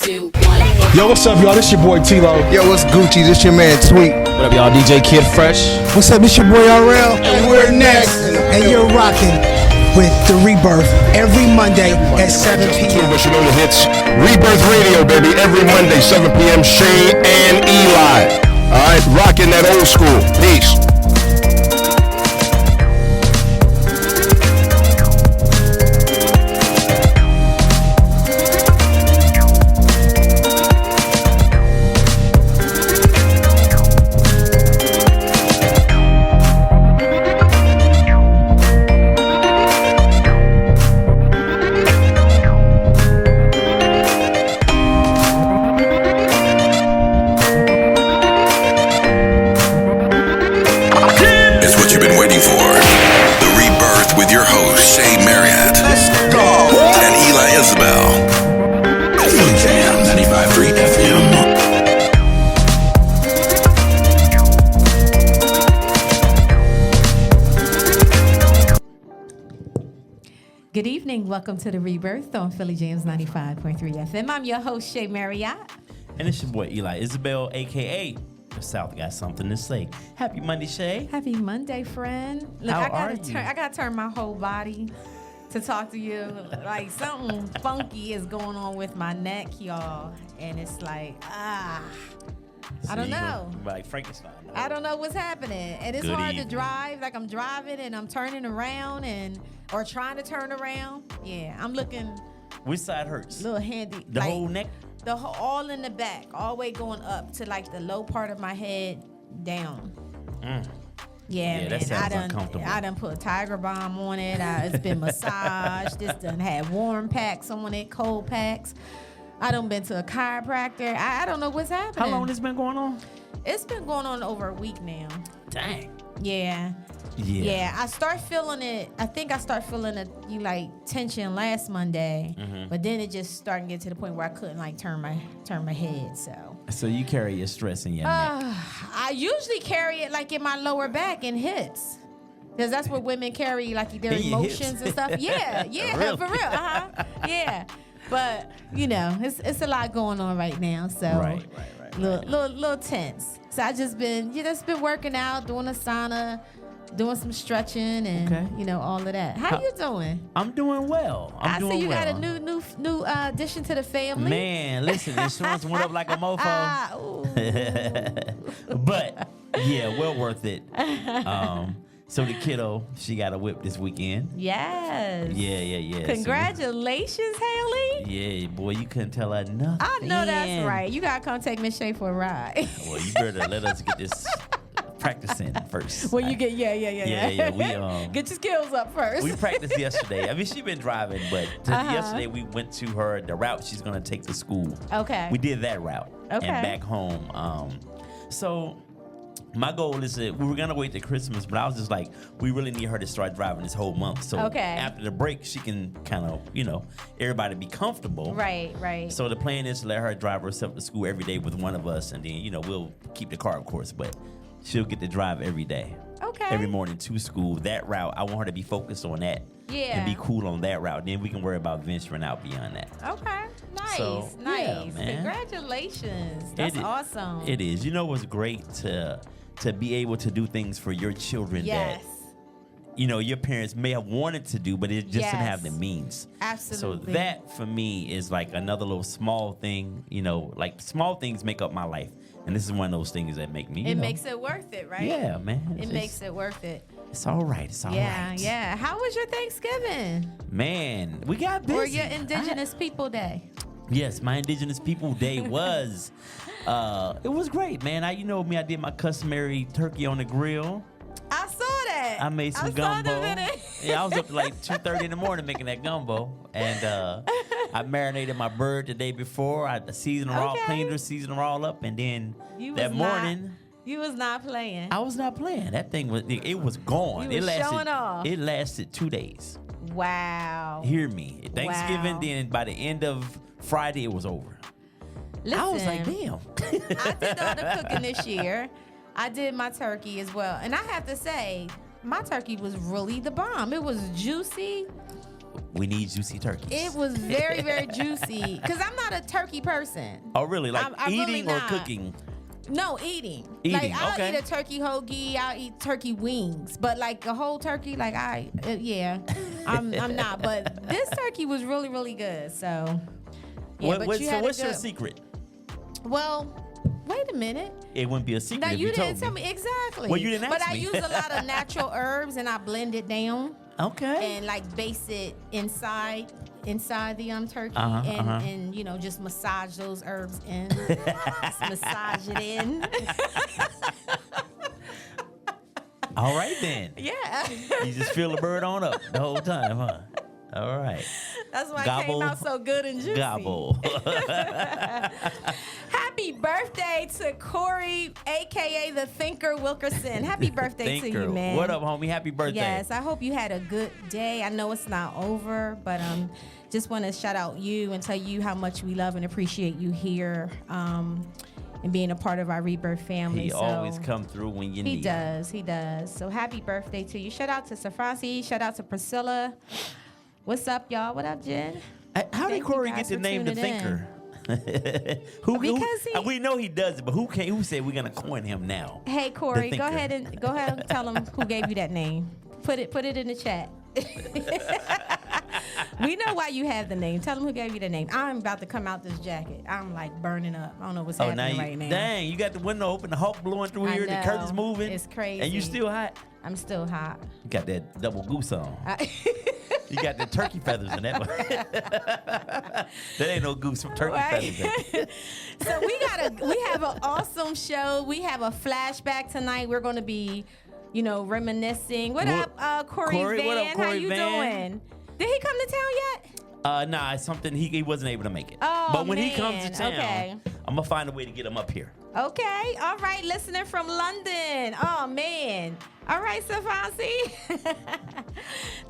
2, 1. Yo, what's up, y'all? This your boy T-Lo. Yo, what's Gucci? This your man Tweet. What up, y'all? DJ Kid Fresh. What's up? This your boy RL. And we're next. And you're rocking with The Rebirth every Monday at 7 p.m. But you know the hits. Rebirth Radio, baby, every Monday, 7 p.m. Shane and Eli. All right, rocking that old school. Peace. Good evening. Welcome to The Rebirth on Philly Jams 95.3 FM. I'm your host, Shay Marriott. And it's your boy, Eli Isabel, a.k.a. The South Got Something to Say. Happy Monday, Shay. Happy Monday, friend. Look, How I are you? I gotta turn my whole body to talk to you. Like, something funky is going on with my neck, y'all. And it's like, I don't know. Like Frankenstein. I don't know what's happening. And it's Good hard evening. to drive. Like, I'm driving and I'm turning around or trying to turn around. Yeah, I'm looking Which side hurts? a little handy. The like, whole neck? The whole, all in the back, all the way going up to like the low part of my head down. Yeah, man. that sounds uncomfortable. I done put Tiger Balm on it. It's been massaged. This done had warm packs on it, cold packs. I done been to a chiropractor. I don't know what's happening. How long this been going on? It's been going on over a week now. Dang. Yeah. Yeah. I start feeling it. I think I start feeling tension last Monday, but then it just started getting to the point where I couldn't like turn my head. So you carry your stress in your neck. I usually carry it like in my lower back and hips, because that's where women carry like their In your hips? emotions and stuff. Yeah, Really? for real. Yeah, but it's a lot going on right now. So Right. little tense. So I just been working out, doing a sauna, doing some stretching, and all of that. How you doing? I'm doing well. I doing see you well. got a new addition to the family. Man, listen, insurance went up like a mofo. Ooh. But yeah, well worth it. So the kiddo, she got a whip this weekend. Yes. Yeah. Congratulations, Haley. Yeah, boy, you couldn't tell her nothing. I know that's right. You gotta come take Miss Shay for a ride. Well, you better let us get this practicing first. Well, you get Yeah, we get your skills up first. we practiced yesterday. I mean, she been driving, but yesterday we went to the route she's gonna take to school. Okay. We did that route Okay. and back home. So my goal is that we were gonna wait till Christmas, but I was just like, we really need her to start driving this whole month. So after the break, she can kind of, everybody be comfortable. Right. So the plan is to let her drive herself to school every day with one of us, and then we'll keep the car, of course, but she'll get to drive every day. Okay. Every morning to school. That route, I want her to be focused on that. Yeah. And be cool on that route. Then we can worry about venturing out beyond that. Okay. Nice. So, nice. yeah, man. Congratulations. That's awesome. It is. You know what's great to be able to do things for your children Yes. that your parents may have wanted to do, but it just didn't have the means. Absolutely. So that for me is like another little small thing. Like small things make up my life, and this is one of those things that make me. It makes it worth it, right? Yeah, man. It makes it worth it. It's all right. It's all right. Yeah. How was your Thanksgiving? Man, we got busy. Or your Indigenous People Day? Yes, my Indigenous People Day was. It was great, man. I did my customary turkey on the grill. I saw that. I made some gumbo. Yeah, I was up to like 2:30 in the morning making that gumbo, and I marinated my bird the day before. I seasoned her all, cleaned her, seasoned her all up, and then that morning. You was not playing. I was not playing. That thing was gone. You was showing off. It lasted 2 days. Wow. Hear me. Thanksgiving, then by the end of Friday, it was over. Listen, I was like, damn. I did all the cooking this year. I did my turkey as well. And I have to say, my turkey was really the bomb. It was juicy. We need juicy turkeys. It was very, very juicy. Because I'm not a turkey person. Oh, really? Like I'm eating really or not. cooking? No, eating. Eating, Like, I'll okay. eat a turkey hoagie. I'll eat turkey wings. But like a whole turkey, like I'm not. But this turkey was really, really good. So, yeah. So what's your secret? Well, wait a minute. It wouldn't be a secret Now if you you told didn't tell me exactly. Well, you didn't ask But I me. use a lot of natural herbs and I blend it down. Okay. And like base it inside the turkey and you know just massage those herbs in. Just massage it in. All right then. Yeah. You just fill the bird on up the whole time, huh? All right. That's why Gobble, it came out so good and juicy. Gobble. Happy birthday to Corey, aka the Thinker Wilkerson. Happy birthday to you, man. What up, homie? Happy birthday. Yes, I hope you had a good day. I know it's not over, but just want to shout out you and tell you how much we love and appreciate you here and being a part of our Rebirth family. He always come through when you need him. He does. So happy birthday to you. Shout out to Safransi. Shout out to Priscilla. What's up, y'all? What up, Jen? How did Thank Corey you get guys the for name The tuning in. Thinker? We know he does it, but who said we're gonna coin him now? Hey Corey, The go Thinker. ahead and tell him who gave you that name. Put it in the chat. We know why you have the name. Tell them who gave you the name. I'm about to come out this jacket. I'm like burning up. I don't know what's happening right now. Dang, you got the window open, the Hulk blowing through I here, the know. curtains moving. It's crazy. And you still hot. I'm still hot. You got that double goose on. You got the turkey feathers in that one. That ain't no goose from turkey feathers. So we have an awesome show. We have a flashback tonight. We're going to be, reminiscing. What up, Corey Van? What up, Corey How you Van? doing? Did he come to town yet? Nah, it's something he wasn't able to make it. Oh, but when he man. comes to town, Okay. I'm gonna find a way to get him up here. Okay. All right. Listening from London. Oh, man. All right, Safansi.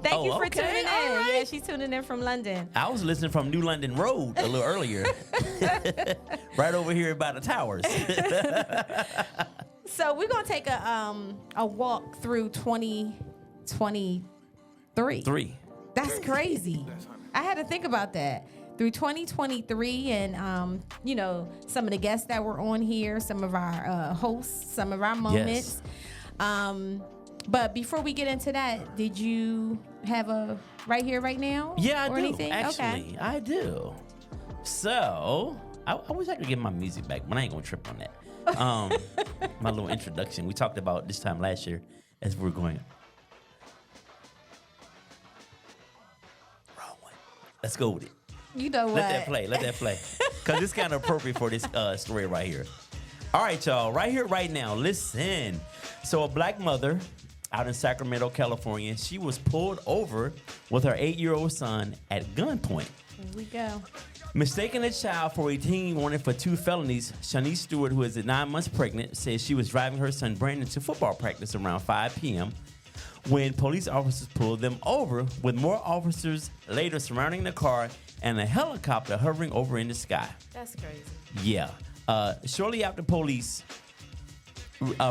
Thank you for okay. tuning in. All right. Yeah, she's tuning in from London. I was listening from New London Road a little earlier. Right over here by the towers. So we're going to take a walk through 2023. That's crazy. I had to think about that. Through 2023 and, some of the guests that were on here, some of our hosts, some of our moments. Yes. But before we get into that, did you have a right here, right now? Yeah, I or do. anything? Actually, Okay. I do. So, I wish I could get my music back, but I ain't gonna trip on that. My little introduction. We talked about this time last year as we were going. Wrong one. Let's go with it. You know what? Let that play. Because it's kind of appropriate for this story right here. All right, y'all. Right here, right now. Listen. So a black mother out in Sacramento, California, she was pulled over with her 8-year-old son at gunpoint. Here we go. Mistaking a child for a teen wanted for 2 felonies, Shanice Stewart, who is 9 months pregnant, says she was driving her son Brandon to football practice around 5 p.m. when police officers pulled them over, with more officers later surrounding the car and a helicopter hovering over in the sky. That's crazy. Yeah. Shortly after police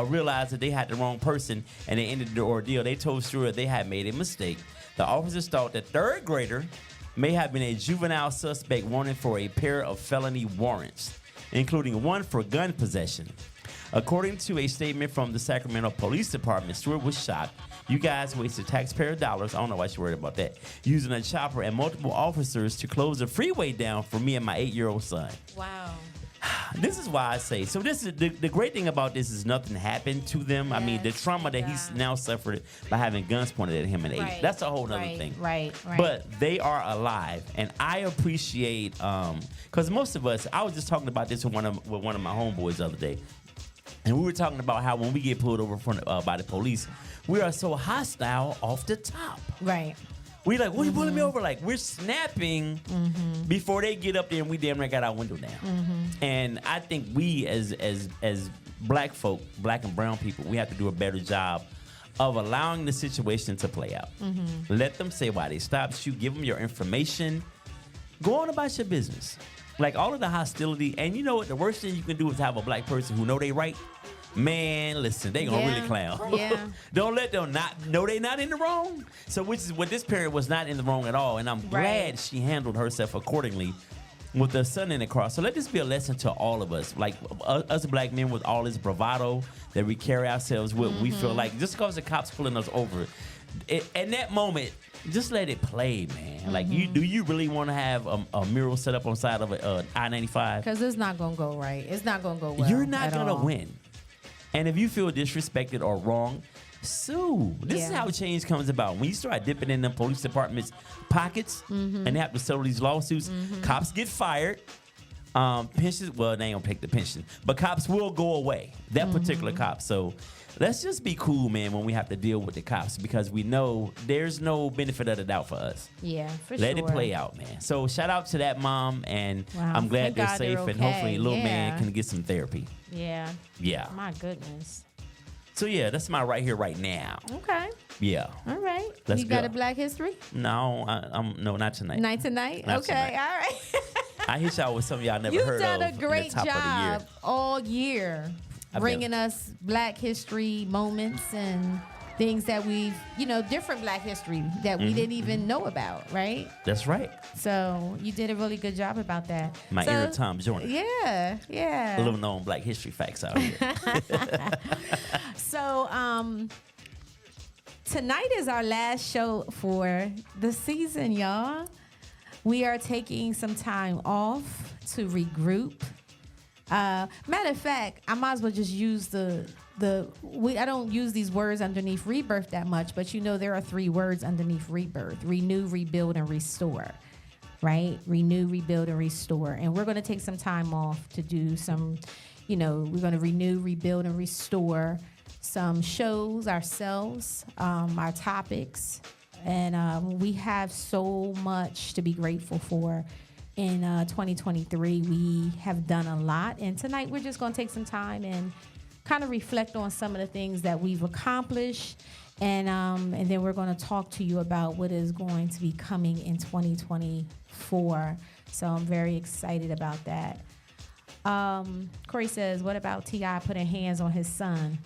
realized that they had the wrong person and they ended the ordeal, they told Stewart they had made a mistake. The officers thought the 3rd grader may have been a juvenile suspect wanted for a pair of felony warrants, including one for gun possession. According to a statement from the Sacramento Police Department, Stewart was shocked. You guys wasted taxpayer dollars, I don't know why she's worried about that, using a chopper and multiple officers to close the freeway down for me and my 8-year-old son. Wow. This is why I say, so this is the great thing about this is nothing happened to them. I mean, the trauma that he's now suffered by having guns pointed at him at 8, Right. that's a whole nother thing. Right. But they are alive, and I appreciate, because most of us, I was just talking about this with one of my homeboys the other day, and we were talking about how when we get pulled over by the police, we are so hostile off the top. Right. We like, what are you pulling me over? Like, we're snapping before they get up there, and we damn near got our window down. And I think we, as black folk, black and brown people, we have to do a better job of allowing the situation to play out. Let them say why they stopped you. Give them your information. Go on about your business. Like, all of the hostility. And you know what? The worst thing you can do is have a black person who know they right, Man, listen, they gonna really clown. Yeah. Don't let them know they not in the wrong. So which is what this parent was not in the wrong at all. And I'm glad she handled herself accordingly with the son in the cross. So let this be a lesson to all of us. Like us black men with all this bravado that we carry ourselves with, we feel like just because the cops pulling us over, in that moment, just let it play, man. Like, do you really want to have a mural set up on the side of a I-95? Because it's not going to go right. It's not going to go well. You're not going to win. And if you feel disrespected or wrong, sue. This is how change comes about. When you start dipping in the police department's pockets and they have to settle these lawsuits, cops get fired. Pensions, well, they ain't gonna take the pension, but cops will go away. That particular cop. So let's just be cool, man, when we have to deal with the cops, because we know there's no benefit of the doubt for us. Yeah, for Let sure. it play out, man. So shout out to that mom, and I'm glad Thank they're God safe, they're and hopefully okay. little man can get some therapy. Yeah. Yeah. My goodness. So yeah, that's my right here, right now. Okay. Yeah. All right. Let's you got go. a Black History? No, no, not tonight. Night tonight? Not Okay. tonight. All right. I hit y'all with some of y'all never You've heard done of a in great the top of the year. job all year I've bringing us Black history moments and things that we've, different Black history that we didn't even know about, right? That's right. So you did a really good job about that. My so, inner Tom Joyner. Yeah. Little known Black history facts out here. So tonight is our last show for the season, y'all. We are taking some time off to regroup. Matter of fact, I might as well just use I don't use these words underneath rebirth that much, but there are 3 words underneath rebirth: renew, rebuild, and restore. Right? Renew, rebuild, and restore. And we're going to take some time off to do some, we're going to renew, rebuild, and restore some shows ourselves, our topics. And we have so much to be grateful for in 2023. We have done a lot. And tonight we're just going to take some time and kind of reflect on some of the things that we've accomplished. And then we're going to talk to you about what is going to be coming in 2024. So I'm very excited about that. Corey says, what about T.I. putting hands on his son?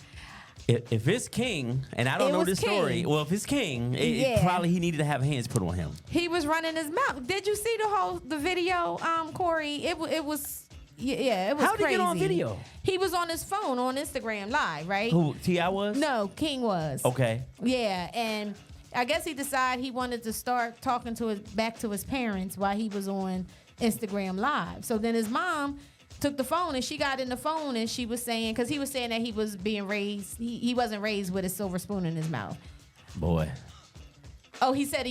If it's King, and I don't know this story, well, if it's King, it probably he needed to have hands put on him. He was running his mouth. Did you see the video, Corey? It was it was How did crazy. he get on video? He was on his phone on Instagram Live, right? Who, T.I. was? No, King was. Okay. Yeah, and I guess he decided he wanted to start talking back to his parents while he was on Instagram Live. So then his mom took the phone and she got in the phone and she was saying, because he was saying that he was being raised, he wasn't raised with a silver spoon in his mouth. Boy. Oh, he said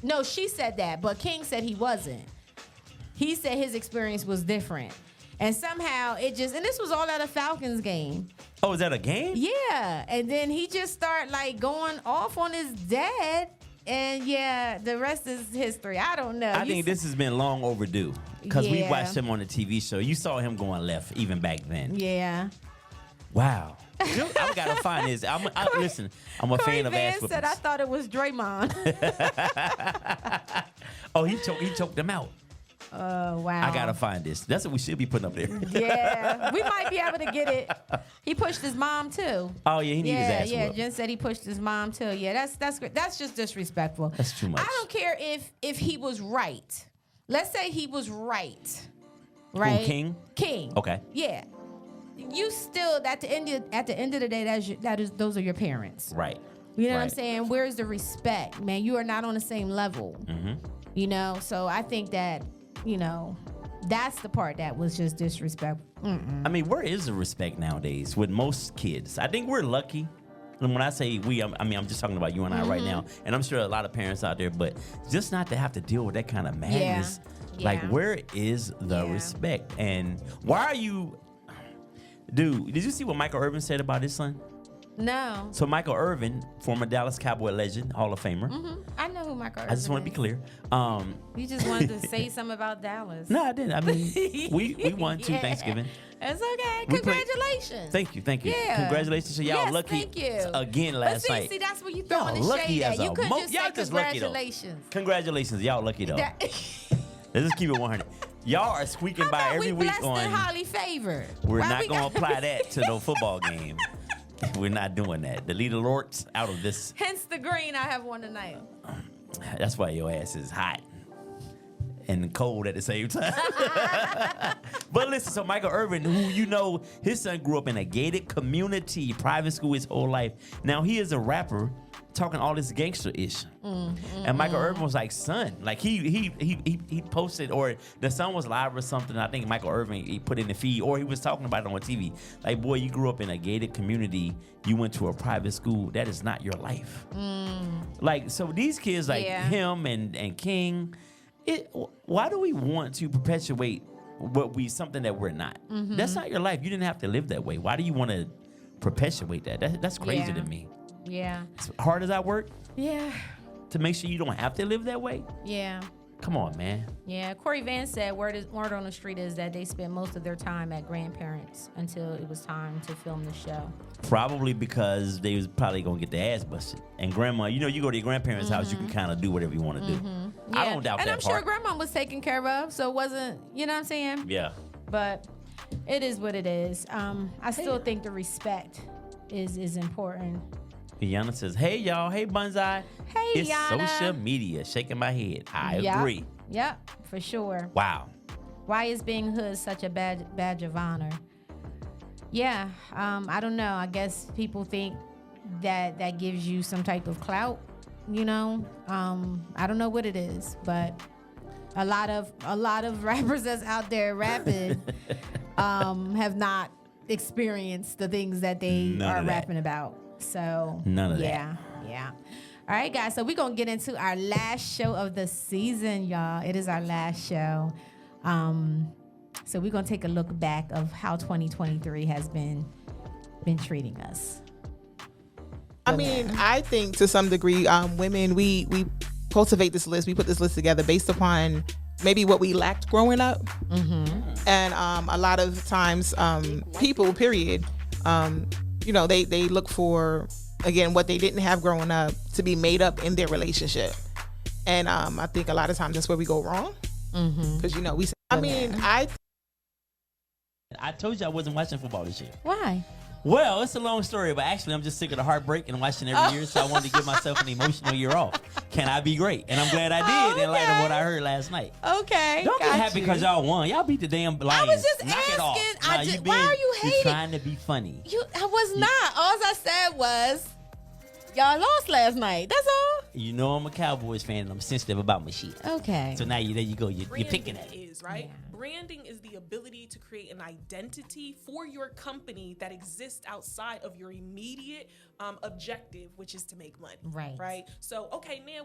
no, she said that, but King said he wasn't. He said his experience was different. And somehow and this was all at a Falcons game. Oh, is that a game? Yeah. And then he just started going off on his dad. And the rest is history. I don't know. I think this has been long overdue because we watched him on the TV show. You saw him going left even back then. Yeah. Wow. I gotta find this. Listen, I'm a fan of ass Van whippings. said, I thought it was Draymond. Oh, he choked him out. Oh, wow. I gotta find this. That's what we should be putting up there. Yeah, we might be able to get it. He pushed his mom too. Oh yeah, he needs his ass Yeah, whooped. Jen said he pushed his mom too. Yeah, that's great. That's just disrespectful. That's too much. I don't care if he was right. Let's say he was right. Right? Who, King? King. Okay. Yeah. You still at the end of the day, those are your parents. Right. You know what I'm saying? Where's the respect, man? You are not on the same level. Mm-hmm. So I think that, that's the part that was just disrespectful. I mean, where is the respect nowadays with most kids? I think we're lucky. And when I say we, I'm just talking about you and I right now. And I'm sure a lot of parents out there, but just not to have to deal with that kind of madness. Yeah. Like, where is the respect? And why are you... Dude, did you see what Michael Irvin said about his son? No. So Michael Irvin, former Dallas Cowboy legend, Hall of Famer. I know who Michael Irvin I just want to be clear. You just wanted to say something about Dallas. No, I didn't. I mean, we won 2 Thanksgiving. It's okay. We played- Congratulations. Thank you. Yeah. Congratulations to y'all. Yes, lucky thank you. again last but night. See, that's what you throwing Y'all the lucky shade as at. You a couldn't mo- just y'all say just lucky though. congratulations. Congratulations. Y'all lucky though. That- Let's just keep it 100. Y'all are squeaking by every week blessed on. and highly favored. We're not going to apply that to no football game. We're not doing that. Delete alerts out of this. Hence the green. I have one tonight. That's why your ass is hot and cold at the same time. But listen, so Michael Irvin, who you know, his son grew up in a gated community, private school his whole life. Now he is a rapper talking all this gangster-ish. And Michael Irvin was like, son, like he posted, or the son was live or something. I think Michael Irvin, he put in the feed, or he was talking about it on TV. Like, boy, you grew up in a gated community. You went to a private school. That is not your life. Like, so these kids like him and King, why do we want to perpetuate something that we're not? That's not your life. You didn't have to live that way. Why do you want to perpetuate that? That's crazy to me. Yeah. As hard as I work. Yeah. To make sure you don't have to live that way. Yeah. Come on, man. Yeah. Corey Vance said word on the street is that they spent most of their time at grandparents until it was time to film the show. Probably because they was probably gonna get their ass busted. And grandma, you go to your grandparents' house, you can kind of do whatever you want to do. Yeah. I don't doubt that And I'm part. sure grandma was taken care of, so it wasn't, you know what I'm saying? Yeah. But it is what it is. I still think the respect is important. Yana says, hey, y'all. Hey, Bunzai. Hey, it's Yana. social media. Shaking my head. I agree. Yep, for sure. Wow. Why is being hood such a badge of honor? Yeah, I don't know. I guess people think that gives you some type of clout, you know? I don't know what it is, but a lot of rappers that's out there rapping have not experienced the things that they are rapping about. So none of that. Yeah. All right, guys. So we're gonna get into our last show of the season, y'all. It is our last show. So we're gonna take a look back of how 2023 has been treating us. I mean, I think to some degree, women, we cultivate this list. We put this list together based upon maybe what we lacked growing up. And a lot of times, people, period, they look for, again, what they didn't have growing up to be made up in their relationship. And I think a lot of times that's where we go wrong. Because, we say, I told you I wasn't watching football this year. Why? Well, it's a long story, but actually I'm just sick of the heartbreak and watching every year, so I wanted to give myself an emotional year off. Can I be great? And I'm glad I did in light of what I heard last night. Okay. Don't get happy because y'all won. Y'all beat the damn Lions. I was just Knock asking. it off. Why are you hating? You're trying to be funny. I was not. All I said was, y'all lost last night. That's all. You know I'm a Cowboys fan and I'm sensitive about my shit. Okay. So now there you go. You're picking at it. Is, right? Yeah. Branding is the ability to create an identity for your company that exists outside of your immediate objective, which is to make money. Right. So, okay, now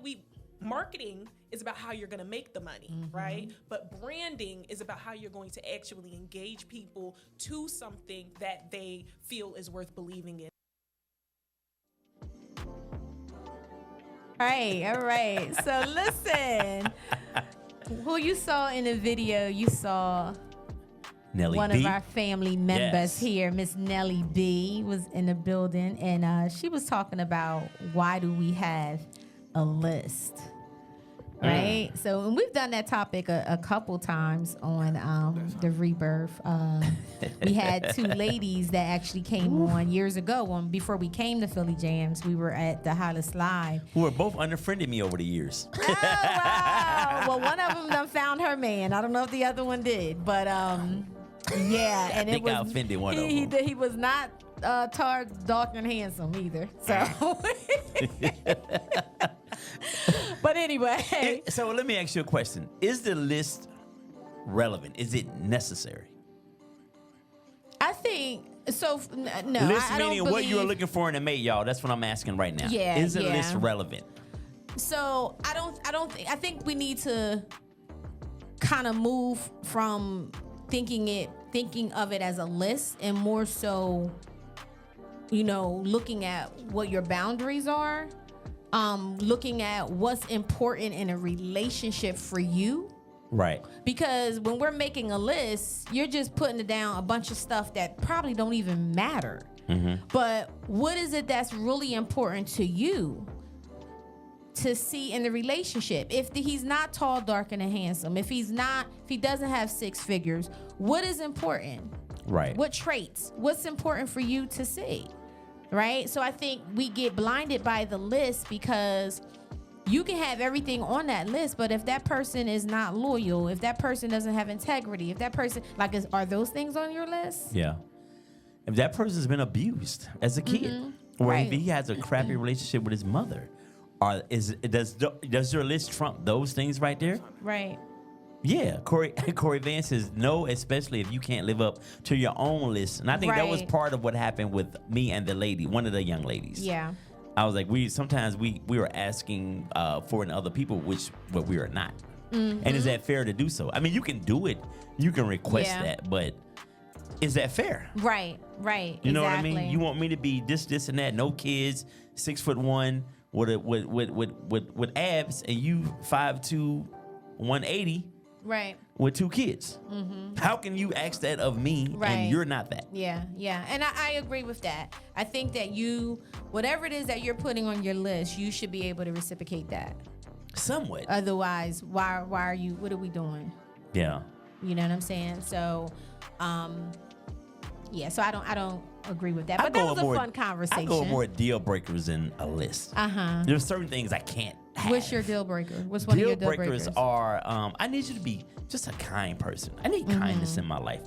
marketing is about how you're going to make the money, right? But branding is about how you're going to actually engage people to something that they feel is worth believing in. All right. So listen, who you saw in the video, you saw Nelly one B. of our family members here, Miss Nelly B, was in the building, and she was talking about why do we have a list, right? So, and we've done that topic a couple times on the Rebirth. We had two ladies that actually came on years ago before we came to Philly Jams. We were at the Hollis Live. Who were both unfriended me over the years. Oh, wow. Well, one of them done found her man. I don't know if the other one did, but yeah. And I think I offended one of them. He was not tall, dark, and handsome either. So, but anyway. So let me ask you a question. Is the list relevant? Is it necessary? I think so. No, list I don't meaning believe, what you are looking for in a mate, y'all. That's what I'm asking right now. Yeah, is the list relevant? So I think we need to kind of move from thinking of it as a list and more so, looking at what your boundaries are, looking at what's important in a relationship for you. Right. Because when we're making a list, you're just putting down a bunch of stuff that probably don't even matter. But what is it that's really important to you to see in the relationship. If he's not tall, dark, and handsome, if he doesn't have 6 figures, what is important? Right. What traits? What's important for you to see? Right? So I think we get blinded by the list because you can have everything on that list, but if that person is not loyal, if that person doesn't have integrity, if that person, are those things on your list? Yeah. If that person's been abused as a kid, or if he has a crappy relationship with his mother, or does your list trump those things right there? Right. Yeah, Corey Vance says no, especially if you can't live up to your own list. And I think that was part of what happened with me and the lady, one of the young ladies. Yeah. I was like, we were asking for in other people, but we are not. And is that fair to do so? I mean, you can do it, you can request that, but is that fair? Right. You know what I mean? You want me to be this, and that, no kids, 6'1", with abs, and you 5'2", 180. Right. With 2 kids. How can you ask that of me and you're not that? Yeah. And I agree with that. I think that whatever it is that you're putting on your list, you should be able to reciprocate that. Somewhat. Otherwise, why are you, what are we doing? Yeah. You know what I'm saying? So, so I don't agree with that. But that was a fun conversation. I go more deal breakers than a list. There's certain things I can't have. What's your deal breaker? What's one of your deal breakers? Deal breakers are, I need you to be just a kind person. I need kindness in my life.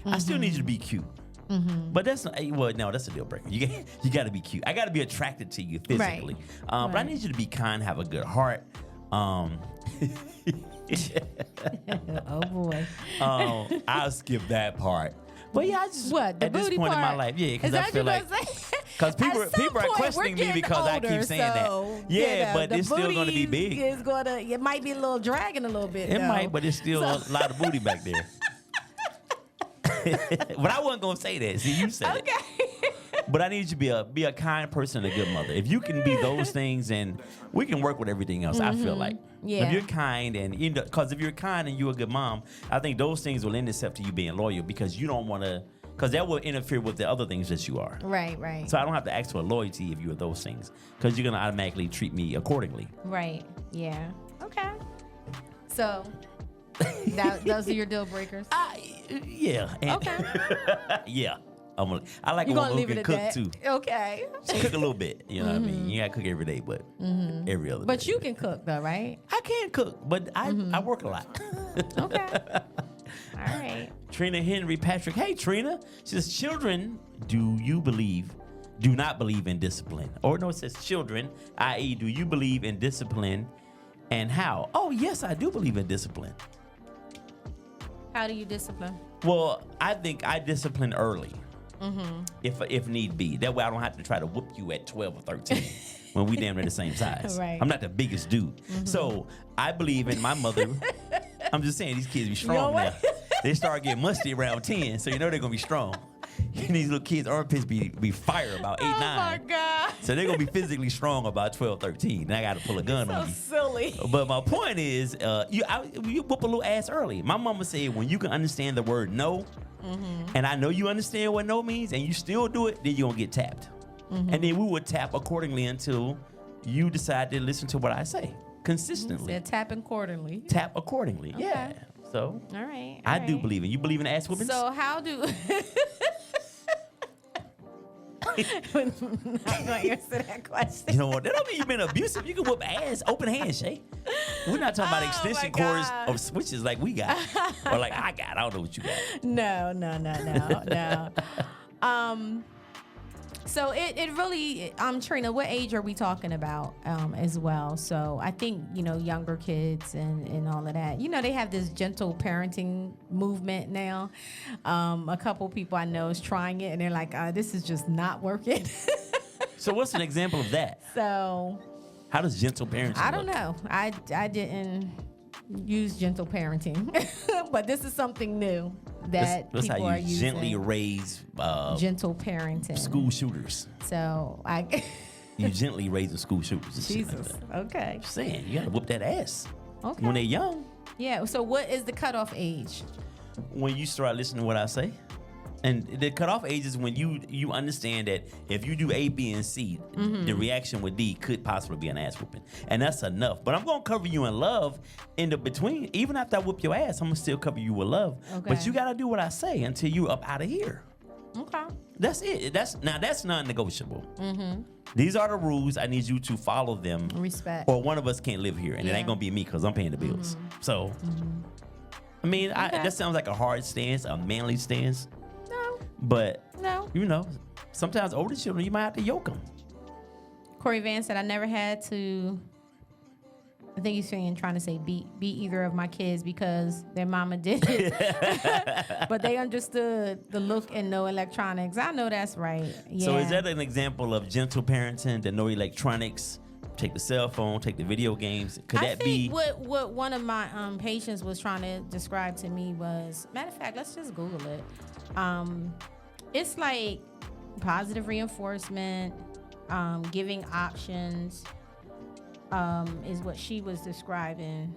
I still need you to be cute. But that's that's a deal breaker. You got to be cute. I got to be attracted to you physically. But I need you to be kind, have a good heart. Oh boy. I'll skip that part. But yeah, I just at this point part? in my life, because I feel like because people are questioning me because I keep saying that. Yeah, but it's still going to be big. It might be a little dragging a little bit. It might, but it's still a lot of booty back there. But I wasn't going to say that. See, you said it. But I need you to be a kind person and a good mother. If you can be those things, and we can work with everything else. I feel like if you're kind because if you're kind and you're a good mom, I think those things will lend itself to you being loyal because you don't want to. Because that will interfere with the other things that you are. Right. So I don't have to ask for loyalty if you are those things because you're gonna automatically treat me accordingly. Right. Yeah. Okay. So those are your deal breakers. Yeah. Okay. Yeah. I like a woman who can cook too. Okay. She cook a little bit. You know what I mean? You gotta cook every day, but every other day. But you can cook though, right? I can cook, but I work a lot. Okay. All right. Trina Henry Patrick. Hey, Trina. She says, children, do not believe in discipline? Or no, it says children, i.e., do you believe in discipline and how? Oh, yes, I do believe in discipline. How do you discipline? Well, I think I discipline early. If need be. That way I don't have to try to whoop you at 12 or 13 when we damn near the same size. Right. I'm not the biggest dude. So I believe in my mother. I'm just saying these kids be strong now. They start getting musty around 10, so you know they're going to be strong. And these little kids' armpits be fire about 8, 9. Oh my God. So they're going to be physically strong about 12, 13. And I got to pull a gun on you. So silly. But my point is, you whoop a little ass early. My mama said when you can understand the word no, and I know you understand what no means, and you still do it, then you're going to get tapped. And then we would tap accordingly until you decide to listen to what I say consistently. Said tap accordingly. Tap accordingly, Okay. yeah. So, all right. I do believe in. You believe in ass whoopings? So how do... I'm not going to answer that question. You know what? That don't mean you've been abusive. You can whoop ass, open hand, Shay. We're not talking about extension cords or switches like we got. Or like I got. I don't know what you got. No. So it really, Trina, what age are we talking about as well? So I think, younger kids and all of that, they have this gentle parenting movement now. A couple people I know is trying it and they're like, this is just not working. So what's an example of that? So how does gentle parenting I don't look? know. I didn't use gentle parenting, but this is something new that that's people how are you using. gently raise Gentle parenting. school shooters. So You gently raise the school shooters. And shit like Jesus. that. Okay. I'm saying you gotta whoop that ass. Okay. When they're young. Yeah. So what is the cutoff age? When you start listening to what I say. And the cutoff age is when you understand that if you do A, B, and C, the reaction with D could possibly be an ass whooping. And that's enough. But I'm going to cover you in love in the between. Even after I whoop your ass, I'm going to still cover you with love. Okay. But you got to do what I say until you up out of here. Okay. That's it. That's non-negotiable. These are the rules. I need you to follow them. Respect. Or one of us can't live here. And it ain't going to be me because I'm paying the bills. So, I mean, that sounds like a hard stance, a manly stance. But, sometimes older children, you might have to yoke them. Corey Van said, I never had to, I think he's trying to say beat either of my kids because their mama did it. But they understood the look and no electronics. I know that's right. Yeah. So is that an example of gentle parenting, the no electronics, take the cell phone, take the video games? Could that be? What one of my patients was trying to describe to me was, matter of fact, let's just Google it. It's like positive reinforcement, giving options, is what she was describing.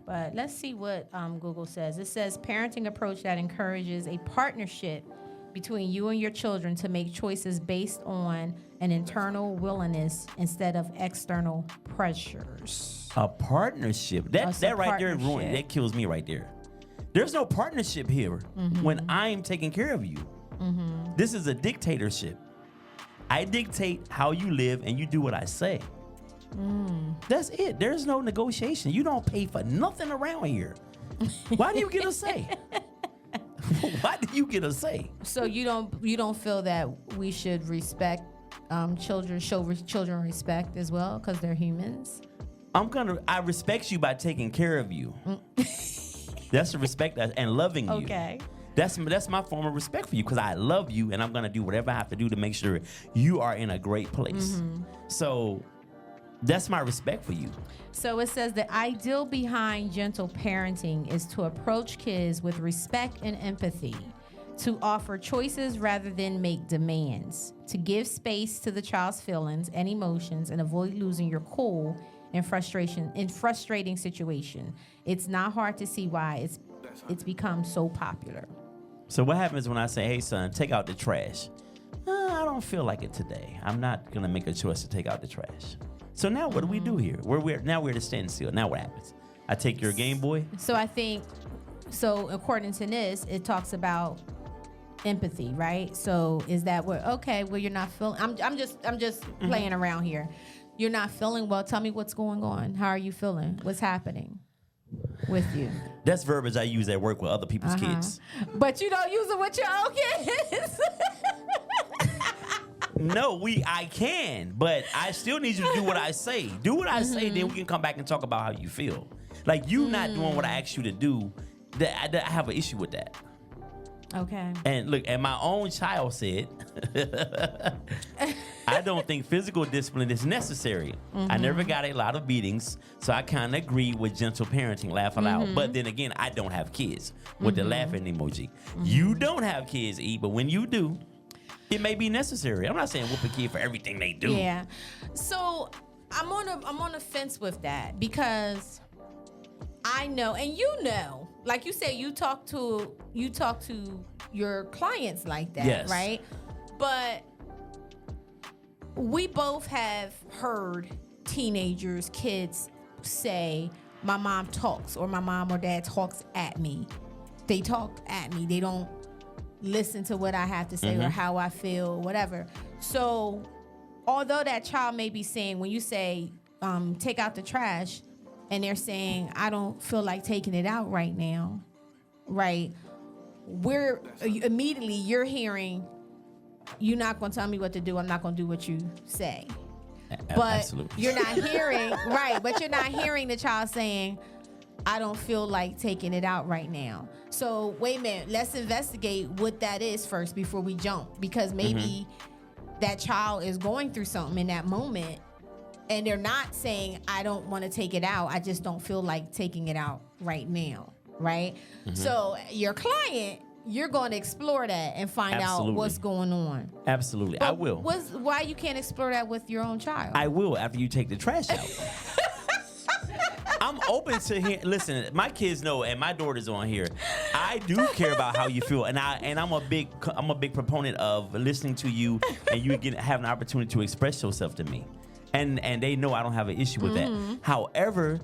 But let's see what Google says. It says parenting approach that encourages a partnership between you and your children to make choices based on an internal willingness instead of external pressures. A partnership. That right there ruined. That kills me right there. There's no partnership here when I'm taking care of you. This is a dictatorship. I dictate how you live and you do what I say. That's it. There's no negotiation. You don't pay for nothing around here. Why do you get a say? Why do you get a say? So you don't feel that we should respect children, show children respect as well because they're humans? I respect you by taking care of you. That's the respect and loving you. Okay. That's my form of respect for you because I love you and I'm going to do whatever I have to do to make sure you are in a great place. So that's my respect for you. So it says the ideal behind gentle parenting is to approach kids with respect and empathy, to offer choices rather than make demands, to give space to the child's feelings and emotions and avoid losing your cool in frustrating situation. It's not hard to see why it's become so popular. So what happens when I say, hey, son, take out the trash? I don't feel like it today. I'm not going to make a choice to take out the trash. So now what do we do here? Now we're at a standstill. Now what happens? I take your Game Boy? So I think, according to this, it talks about empathy, right? So is that you're not feeling, I'm just playing around here. You're not feeling well. Tell me what's going on. How are you feeling? What's happening with you? That's verbiage I use at work with other people's kids. But you don't use it with your own kids. No, I can, but I still need you to do what I say. Do what I say, then we can come back and talk about how you feel. Like you not doing what I asked you to do, I have an issue with that. Okay. And look, and my own child said, I don't think physical discipline is necessary. I never got a lot of beatings, so I kind of agree with gentle parenting, laugh aloud. But then again, I don't have kids with the laughing emoji. You don't have kids, E, but when you do, it may be necessary. I'm not saying whoop a kid for everything they do. Yeah. So I'm on the fence with that because I know, and you know, like you said, you talk to your clients like that, yes. Right? But we both have heard teenagers, kids say, my mom talks, or my mom or dad talks at me. They talk at me. They don't listen to what I have to say or how I feel, whatever. So although that child may be saying, when you say, take out the trash, and they're saying, I don't feel like taking it out right now, right? You're hearing, you're not going to tell me what to do. I'm not going to do what you say. But absolutely. You're not hearing, right, but you're not hearing the child saying, I don't feel like taking it out right now. So wait a minute, let's investigate what that is first before we jump, because maybe that child is going through something in that moment and they're not saying, I don't want to take it out. I just don't feel like taking it out right now, right? So your client, you're going to explore that and find out what's going on. Absolutely, But I will. Why you can't explore that with your own child? I will after you take the trash out. I'm open to hear. Listen, my kids know, and my daughter's on here. I do care about how you feel, and I'm a big proponent of listening to you, and you have an opportunity to express yourself to me, and they know I don't have an issue with that. However,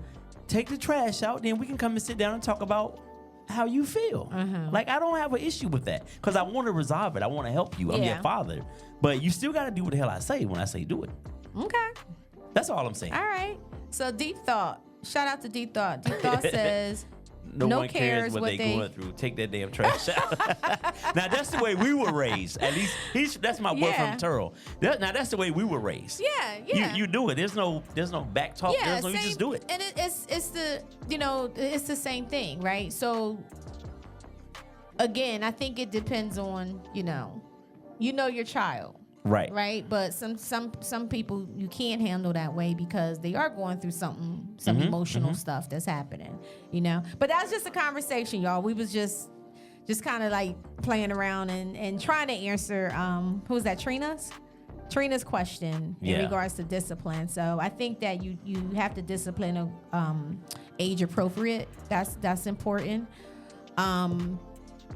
take the trash out, then we can come and sit down and talk about how you feel. Like, I don't have an issue with that because I want to resolve it. I want to help you. I'm your father, but you still got to do what the hell I say when I say do it. Okay. That's all I'm saying. All right. So Deep Thought. Shout out to Deep Thought. Deep Thought says no one cares what they going through. Take that damn trash out. Now that's the way we were raised. At least that's my boy from Turl. Now that's the way we were raised. Yeah. You do it. There's no back talk. Yeah, you just do it. And it's the same thing, right? So again, I think it depends on your child. Right. But some people you can't handle that way because they are going through some emotional stuff that's happening, But that's just a conversation, y'all. We was just kind of like playing around and trying to answer who was that? Trina's question in regards to discipline. So I think that you have to discipline age appropriate. That's important.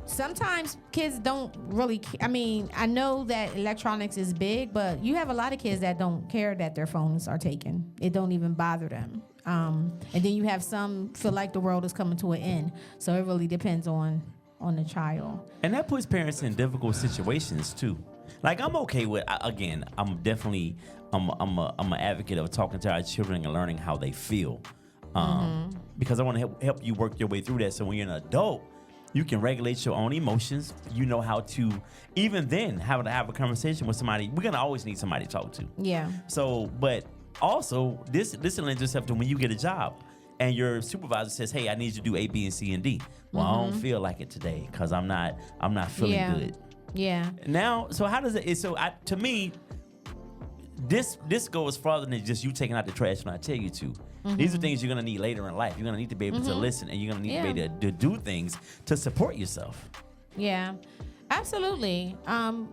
Sometimes kids don't really. I know that electronics is big, but you have a lot of kids that don't care that their phones are taken. It don't even bother them. And then you have some feel like the world is coming to an end. So it really depends on the child. And that puts parents in difficult situations too. Like, I'm okay with. Again, I'm an advocate of talking to our children and learning how they feel, because I want to help you work your way through that. So when you're an adult, you can regulate your own emotions. You know how to, even then, have a conversation with somebody. We're going to always need somebody to talk to. Yeah. So, but also, this lends yourself to when you get a job and your supervisor says, hey, I need you to do A, B, and C, and D. Well, I don't feel like it today because I'm not feeling good. Yeah. Now, so how does it, to me, this goes farther than just you taking out the trash when I tell you to. These are things you're going to need later in life. You're going to need to be able to listen, and you're going to need to be able to do things to support yourself. Yeah, absolutely. You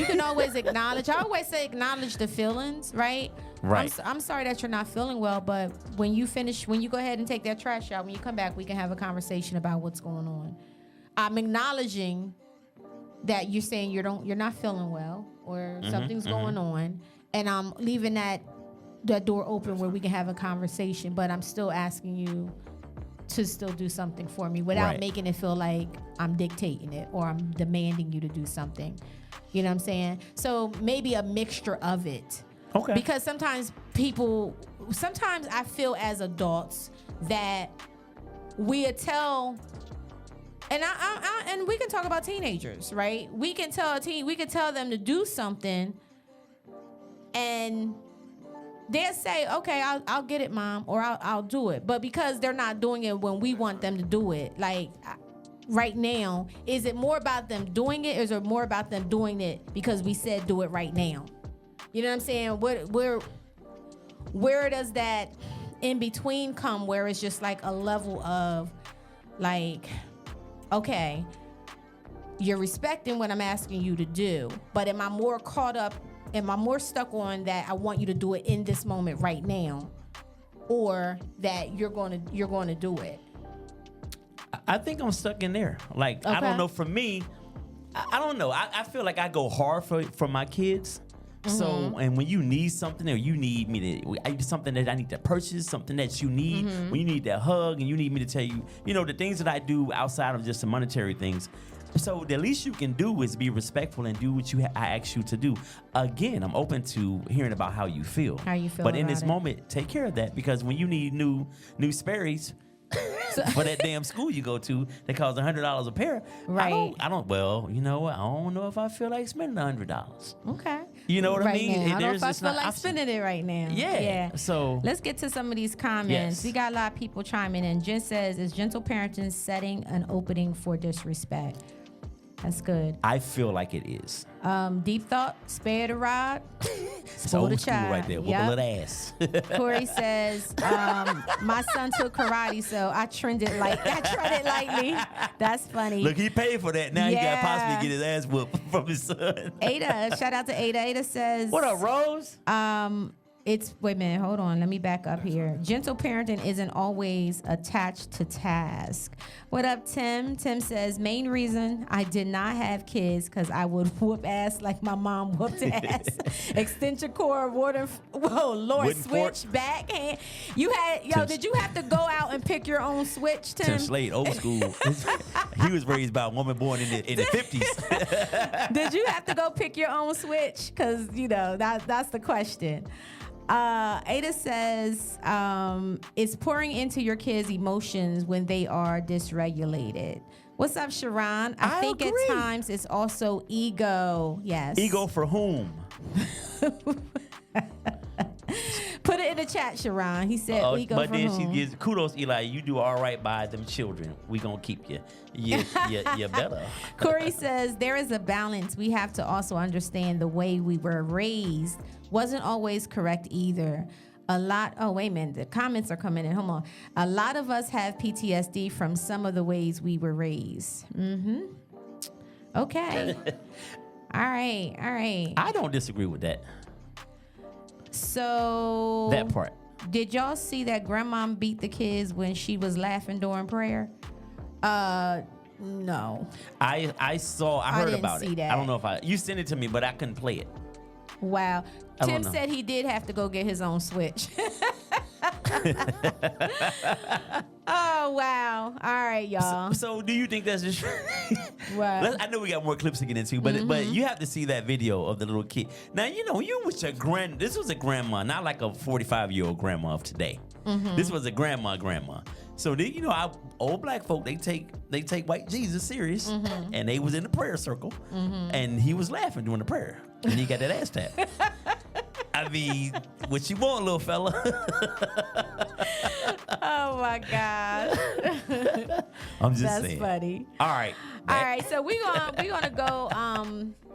can always acknowledge. I always say acknowledge the feelings, right? Right. I'm sorry that you're not feeling well, but when you go ahead and take that trash out, when you come back, we can have a conversation about what's going on. I'm acknowledging that you're saying you're not feeling well or something's going on, and I'm leaving that door open where we can have a conversation, but I'm still asking you to still do something for me without making it feel like I'm dictating it or I'm demanding you to do something. You know what I'm saying? So maybe a mixture of it. Okay. Because sometimes I feel as adults that we tell, and we can talk about teenagers, right? We can tell them to do something, and they'll say, okay, I'll get it, Mom, or I'll do it. But because they're not doing it when we want them to do it, like right now, is it more about them doing it, or is it more about them doing it because we said do it right now? You know what I'm saying? Where does that in between come, where it's just like a level of like, okay, you're respecting what I'm asking you to do, but am I more stuck on that I want you to do it in this moment right now, or that you're going to do it? I think I'm stuck in there. Like, okay. I don't know. For me, I don't know. I feel like I go hard for my kids. So, and when you need something, or you need me to, something that I need to purchase, something that you need, when you need that hug, and you need me to tell you, the things that I do outside of just the monetary things. So the least you can do is be respectful and do what I ask you to do. Again, I'm open to hearing about how you feel. But in this moment, take care of that, because when you need new Sperry's for that damn school you go to that costs $100 a pair, right? I don't. Well, you know what? I don't know if I feel like spending $100. Okay. You know what I mean? Now. I don't know if I feel like spending it right now. Yeah. So let's get to some of these comments. We got a lot of people chiming in. Jen says, "Is gentle parenting setting an opening for disrespect?" That's good. I feel like it is. Deep Thought, spare the rod, spoil the child. Right there, wiggle that ass. Corey says, my son took karate, so I treaded lightly. That's funny. Look, he paid for that. Now he got to possibly get his ass whooped from his son. Ada, shout out to Ada. Ada says, "What up, Rose?" wait a minute, hold on. Let me back up here. Gentle parenting isn't always attached to task. What up, Tim? Tim says, main reason I did not have kids because I would whoop ass like my mom whooped ass. Extension cord, Lord, Wooden switch, fork. backhand. Did you have to go out and pick your own switch, Tim? Tim Slade, old school. He was raised by a woman born in the 50s. Did you have to go pick your own switch? Because, that's the question. Ada says, it's pouring into your kids' emotions when they are dysregulated. What's up, Sharon? I think agree. at times it's also ego. Yes. Ego for whom? Put it in the chat, Sharon. He said ego but for then whom? she gives kudos, Eli. You do all right by them children. We gonna keep you. You better. Corey says there is a balance. We have to also understand the way we were raised wasn't always correct either. Wait a minute. The comments are coming in. Hold on. A lot of us have PTSD from some of the ways we were raised. Mm-hmm. Okay. All right. I don't disagree with that. So That part. Did y'all see that grandma beat the kids when she was laughing during prayer? No. I heard didn't about see it. that. I don't know if you sent it to me, but I couldn't play it. Wow. I don't Tim know. said he did have to go get his own switch. Oh, wow. All right, y'all. So do you think that's just Wow. I know we got more clips to get into, but you have to see that video of the little kid. Now, you with your this was a grandma, not like a 45-year-old grandma of today. This was a grandma. So then, old black folk, they take white Jesus serious, and they was in the prayer circle, and he was laughing during the prayer, and he got that ass tap. I mean, what you want, little fella? Oh my God. I'm just That's saying. funny. All right. All right, so we're gonna go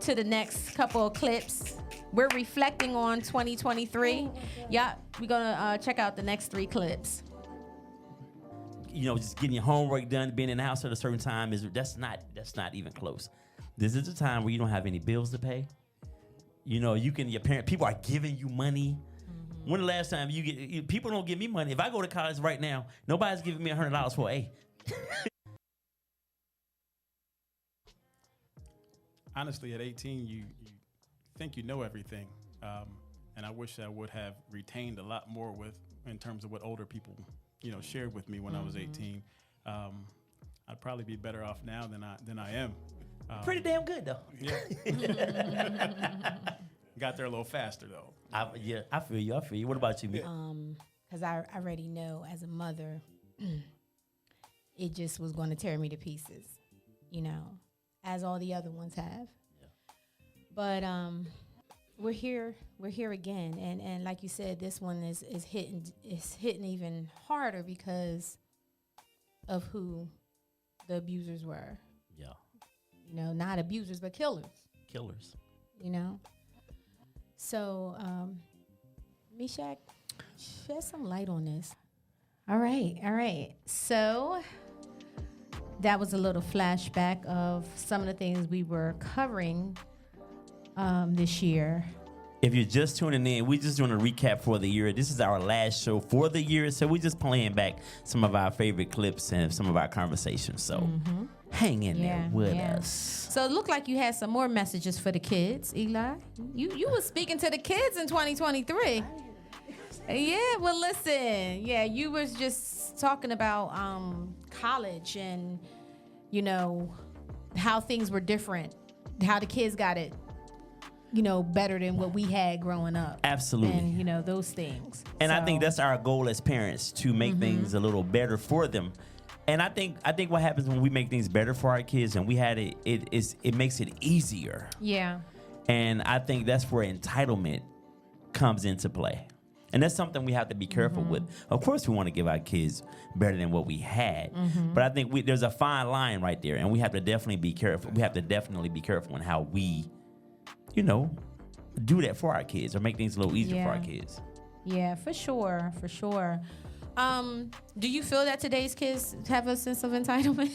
to the next couple of clips. We're reflecting on 2023. Yeah, we're gonna check out the next 3 clips. Just getting your homework done, being in the house at a certain time that's not even close. This is the time where you don't have any bills to pay. People are giving you money. When the last time people don't give me money? If I go to college right now, nobody's giving me $100 for a. Honestly, at 18, you think you know everything, and I wish I would have retained a lot more in terms of what older people, shared with me when I was 18. I'd probably be better off now than I am. Pretty damn good though. Yeah. Got there a little faster though. I feel you. What about you, B? Because I already know as a mother, it just was going to tear me to pieces, as all the other ones have. Yeah. But we're here again, and like you said, this one is hitting even harder because of who the abusers were. Yeah. Not abusers, but killers. So, Meshach, shed some light on this. All right. So, that was a little flashback of some of the things we were covering this year. If you're just tuning in, we're just doing a recap for the year. This is our last show for the year, so we're just playing back some of our favorite clips and some of our conversations. So hang in there with us. So it looked like you had some more messages for the kids, Eli. You were speaking to the kids in 2023. Yeah, well, listen. Yeah, you was just talking about college and, how things were different, how the kids got it, better than what we had growing up. Absolutely. And, those things. And I think that's our goal as parents, to make things a little better for them. And I think what happens when we make things better for our kids and we had it makes it easier. Yeah. And I think that's where entitlement comes into play. And that's something we have to be careful with. Of course, we want to give our kids better than what we had. But I think there's a fine line right there, and we have to definitely be careful. We have to definitely be careful in how we, do that for our kids or make things a little easier for our kids. Yeah, for sure. Do you feel that today's kids have a sense of entitlement?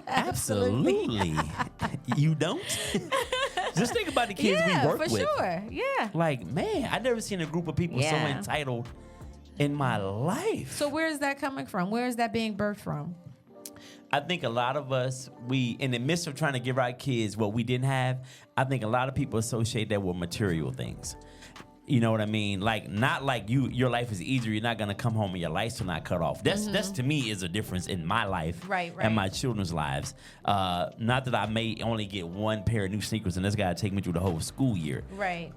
Absolutely. You don't? Just think about the kids we work with. For sure. Yeah. Like, man, I never seen a group of people so entitled in my life. So where is that coming from? Where is that being birthed from? I think a lot of us, in the midst of trying to give our kids what we didn't have, I think a lot of people associate that with material things. You know what I mean? Like, not like your life is easier. You're not going to come home and your lights are not cut off. That's to me is a difference in my life and my children's lives. Not that I may only get one pair of new sneakers and that's got to take me through the whole school year. Right.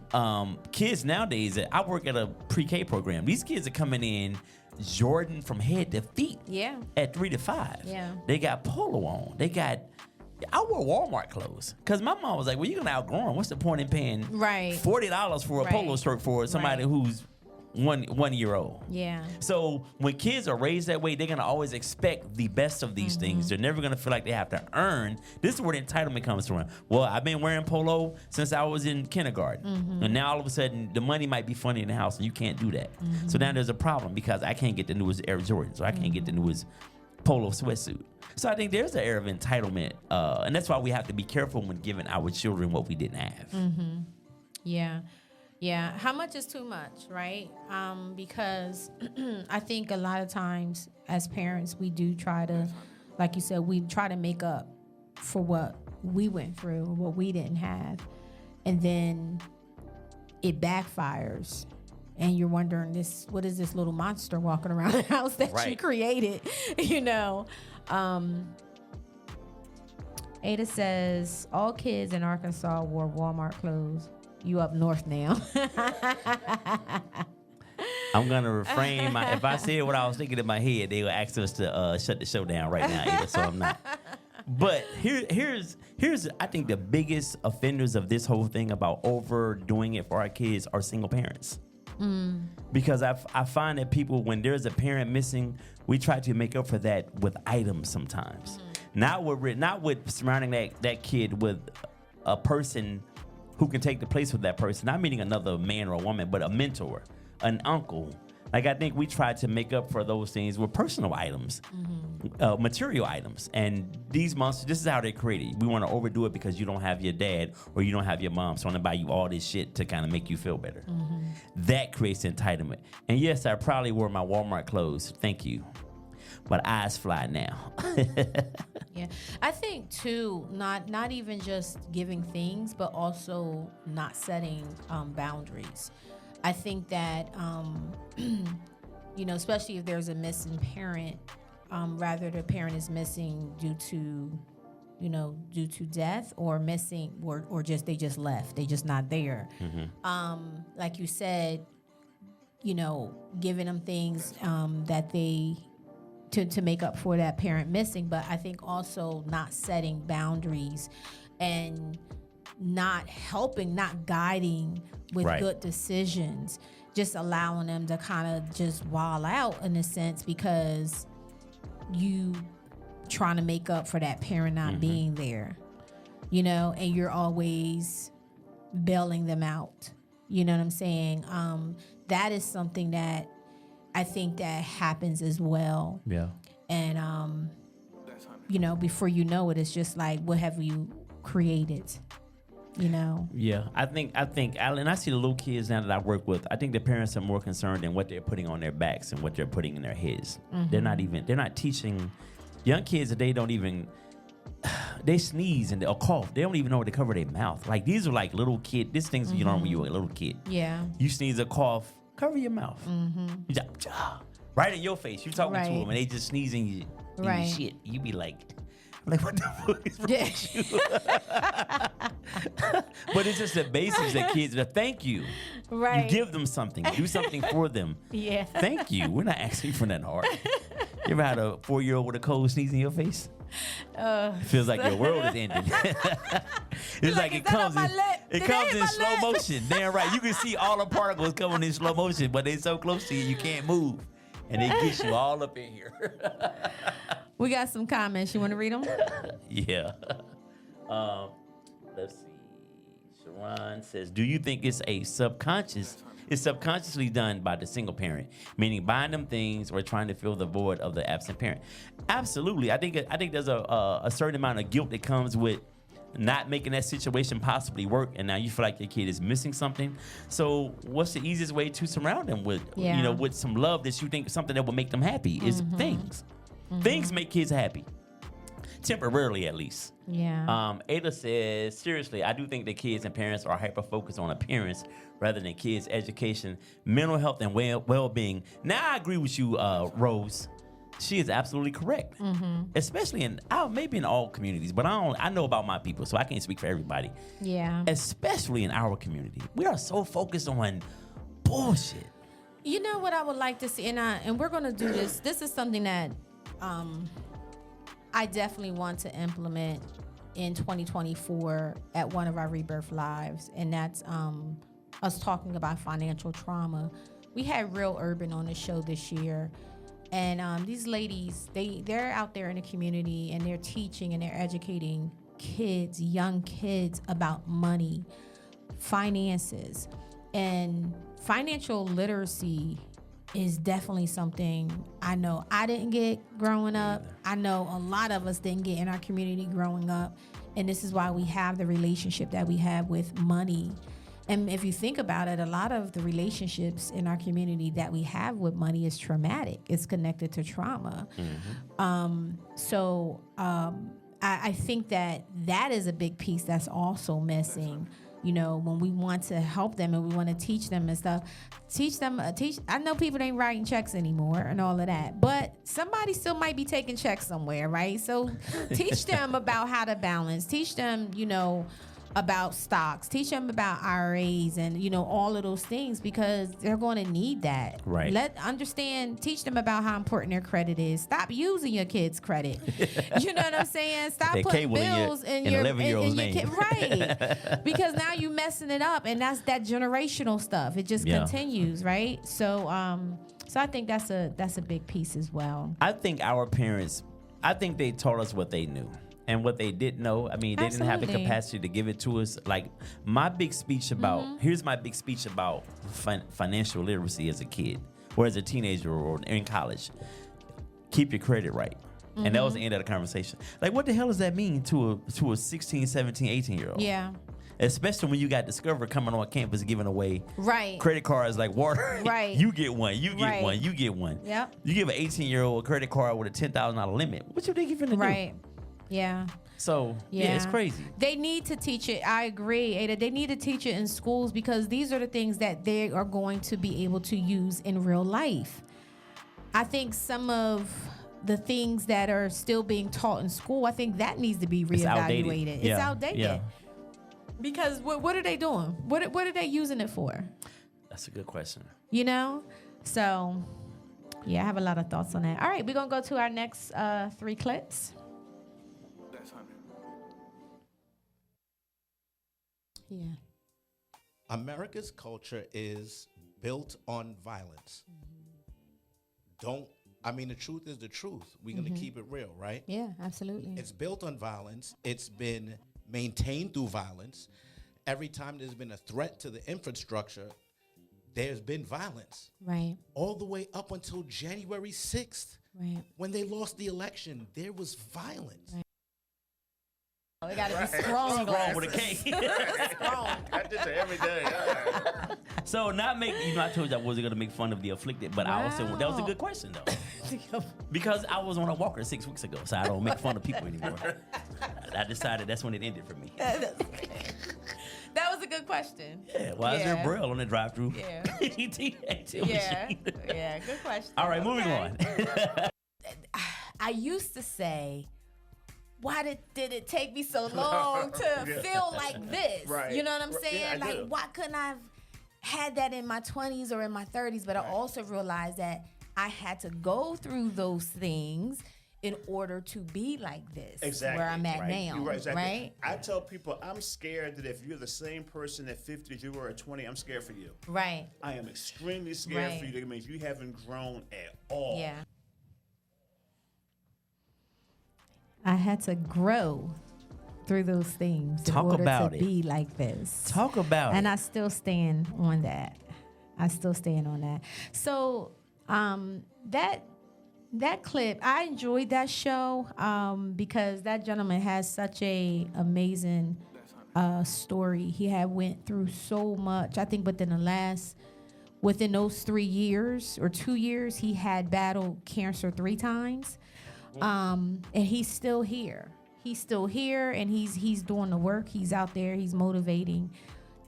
Kids nowadays, I work at a pre-K program. These kids are coming in Jordan from head to feet. Yeah. At 3 to 5. Yeah. They got polo on. I wore Walmart clothes because my mom was like, well, you're going to outgrow them. What's the point in paying $40 for a polo shirt for somebody who's one year old? Yeah. So when kids are raised that way, they're going to always expect the best of these things. They're never going to feel like they have to earn. This is where the entitlement comes from. Well, I've been wearing polo since I was in kindergarten. And now all of a sudden, the money might be funny in the house and you can't do that. So now there's a problem because I can't get the newest Air Jordans or I can't get the newest polo sweatsuit. So I think there's an air of entitlement, and that's why we have to be careful when giving our children what we didn't have. Yeah. How much is too much, right? Because I think a lot of times as parents, we do try to, like you said, we try to make up for what we went through, what we didn't have, and then it backfires. And you're wondering, what is this little monster walking around the house that you created? You know. Ada says, all kids in Arkansas wore Walmart clothes. You up north now. I'm going to refrain. If I said what I was thinking in my head, they will ask us to shut the show down right now, Ada, so I'm not. But here's I think the biggest offenders of this whole thing about overdoing it for our kids are single parents. Because I find that people, when there's a parent missing, we try to make up for that with items sometimes. Not with surrounding that kid with a person who can take the place of that person. Not meaning another man or a woman, but a mentor, an uncle. Like, I think we try to make up for those things with personal items, material items. And these monsters, this is how they're created. We want to overdo it because you don't have your dad or you don't have your mom. So I want to buy you all this shit to kind of make you feel better. That creates entitlement. And yes, I probably wore my Walmart clothes. Thank you. But eyes fly now. Yeah. I think, too, not even just giving things, but also not setting boundaries. I think that, especially if there's a missing parent, rather the parent is missing due to death or missing or just they just left. They just not there. Like you said, giving them things that they to make up for that parent missing. But I think also not setting boundaries and not helping, not guiding with good decisions, just allowing them to kind of just wild out in a sense because you trying to make up for that parent not being there, and you're always bailing them out. You know what I'm saying? That is something that I think that happens as well. Yeah. And, before you know it, it's just like, what have you created? Yeah, I think, and I see the little kids now that I work with. I think the parents are more concerned in what they're putting on their backs and what they're putting in their heads. They're not teaching young kids that they sneeze and they'll cough. They don't even know what to cover their mouth. Like, these are like little kid. These things you learn when you were a little kid. Yeah, you sneeze or cough, cover your mouth. Right in your face. You talking to them and they just sneezing you in your shit. You be like, what the fuck is wrong with you? But it's just the basics that kids, thank you. Right. You give them something. Do something for them. Yeah. Thank you. We're not asking for nothing hard. You ever had a 4-year-old with a cold sneeze in your face? It feels like your world is ending. It's like it comes in slow motion. Damn right. You can see all the particles coming in slow motion, but they're so close to you, you can't move. And it gets you all up in here. We got some comments. You want to read them? Yeah. Let's see. Sharon says, do you think it's subconsciously done by the single parent, meaning buying them things or trying to fill the void of the absent parent? Absolutely. I think there's a certain amount of guilt that comes with not making that situation possibly work, and now you feel like your kid is missing something. So what's the easiest way to surround them with, with some love that you think something that will make them happy is things. Things make kids happy. Temporarily, at least. Yeah. Ada says, seriously, I do think that kids and parents are hyper-focused on appearance rather than kids' education, mental health, and well-being. Now, I agree with you, Rose. She is absolutely correct. Especially maybe in all communities, but I know about my people, so I can't speak for everybody. Yeah. Especially in our community. We are so focused on bullshit. You know what I would like to see, and we're going to do this. This is something that I definitely want to implement in 2024 at one of our Rebirth Lives, and that's us talking about financial trauma. We had Real Urban on the show this year, and these ladies, they're out there in the community, and they're teaching and they're educating kids, young kids, about money, finances, and financial literacy is definitely something I know I didn't get growing up. I know a lot of us didn't get in our community growing up. And this is why we have the relationship that we have with money. And if you think about it, a lot of the relationships in our community that we have with money is traumatic. It's connected to trauma. I think that is a big piece that's also missing. You know, when we want to help them and we want to teach them and stuff, I know people ain't writing checks anymore and all of that, but somebody still might be taking checks somewhere, right? So teach them about how to balance, teach them, about stocks, teach them about IRAs and, all of those things, because they're going to need that. Right. Teach them about how important their credit is. Stop using your kids' credit. You know what I'm saying? Stop putting bills in your 11-year-old's name. Right. Because now you're messing it up, and that's that generational stuff. It just continues, right? So I think that's a big piece as well. I think our parents, they taught us what they knew. And what they didn't know, they didn't have the capacity to give it to us. Like my big speech about, here's my big speech about financial literacy as a kid or as a teenager or in college. Keep your credit right. And that was the end of the conversation. Like, what the hell does that mean to a 16, 17, 18-year-old? Yeah. Especially when you got Discover coming on campus giving away credit cards like water. Right. You get one, you get one, you get one. Yep. You give an 18-year-old a credit card with a $10,000 limit. What you think you're finna do? Right. Yeah. So, yeah, it's crazy. They need to teach it. I agree, Ada. They need to teach it in schools, because these are the things that they are going to be able to use in real life. I think some of the things that are still being taught in school, I think that needs to be reevaluated. It's outdated. Yeah. Because what are they doing? What are they using it for? That's a good question. So, yeah, I have a lot of thoughts on that. All right, we're going to go to our next 3 clips. Yeah. America's culture is built on violence. The truth is the truth. We're going to keep it real, right? Yeah, absolutely. It's built on violence. It's been maintained through violence. Every time there's been a threat to the infrastructure, there's been violence. Right. All the way up until January 6th. Right. When they lost the election, there was violence. Right. We gotta be strong with a K. Strong. I did it every day. So I told you I wasn't gonna make fun of the afflicted, but I also that was a good question though. Because I was on a walker 6 weeks ago, so I don't make fun of people anymore. I decided that's when it ended for me. That was a good question. Yeah, why is there a Braille on the drive-thru? Yeah. Yeah, good question. All right, moving on. I used to say, why did it take me so long to feel like this? Right. You know what I'm saying? Yeah, I do. Why couldn't I have had that in my 20s or in my 30s? But I also realized that I had to go through those things in order to be like this, where I'm at now. You're right, exactly. Right? I tell people I'm scared that if you're the same person at 50 as you were at 20, I'm scared for you. Right. I am extremely scared for you. That means you haven't grown at all. Yeah. I had to grow through those things in order to be like this. Talk about it. And I still stand on that. So that That clip, I enjoyed that show because that gentleman has such a amazing story. He had went through so much. I think within those 3 years or 2 years, he had battled cancer 3 times. And he's still here. He's still here, and he's doing the work. He's out there. He's motivating.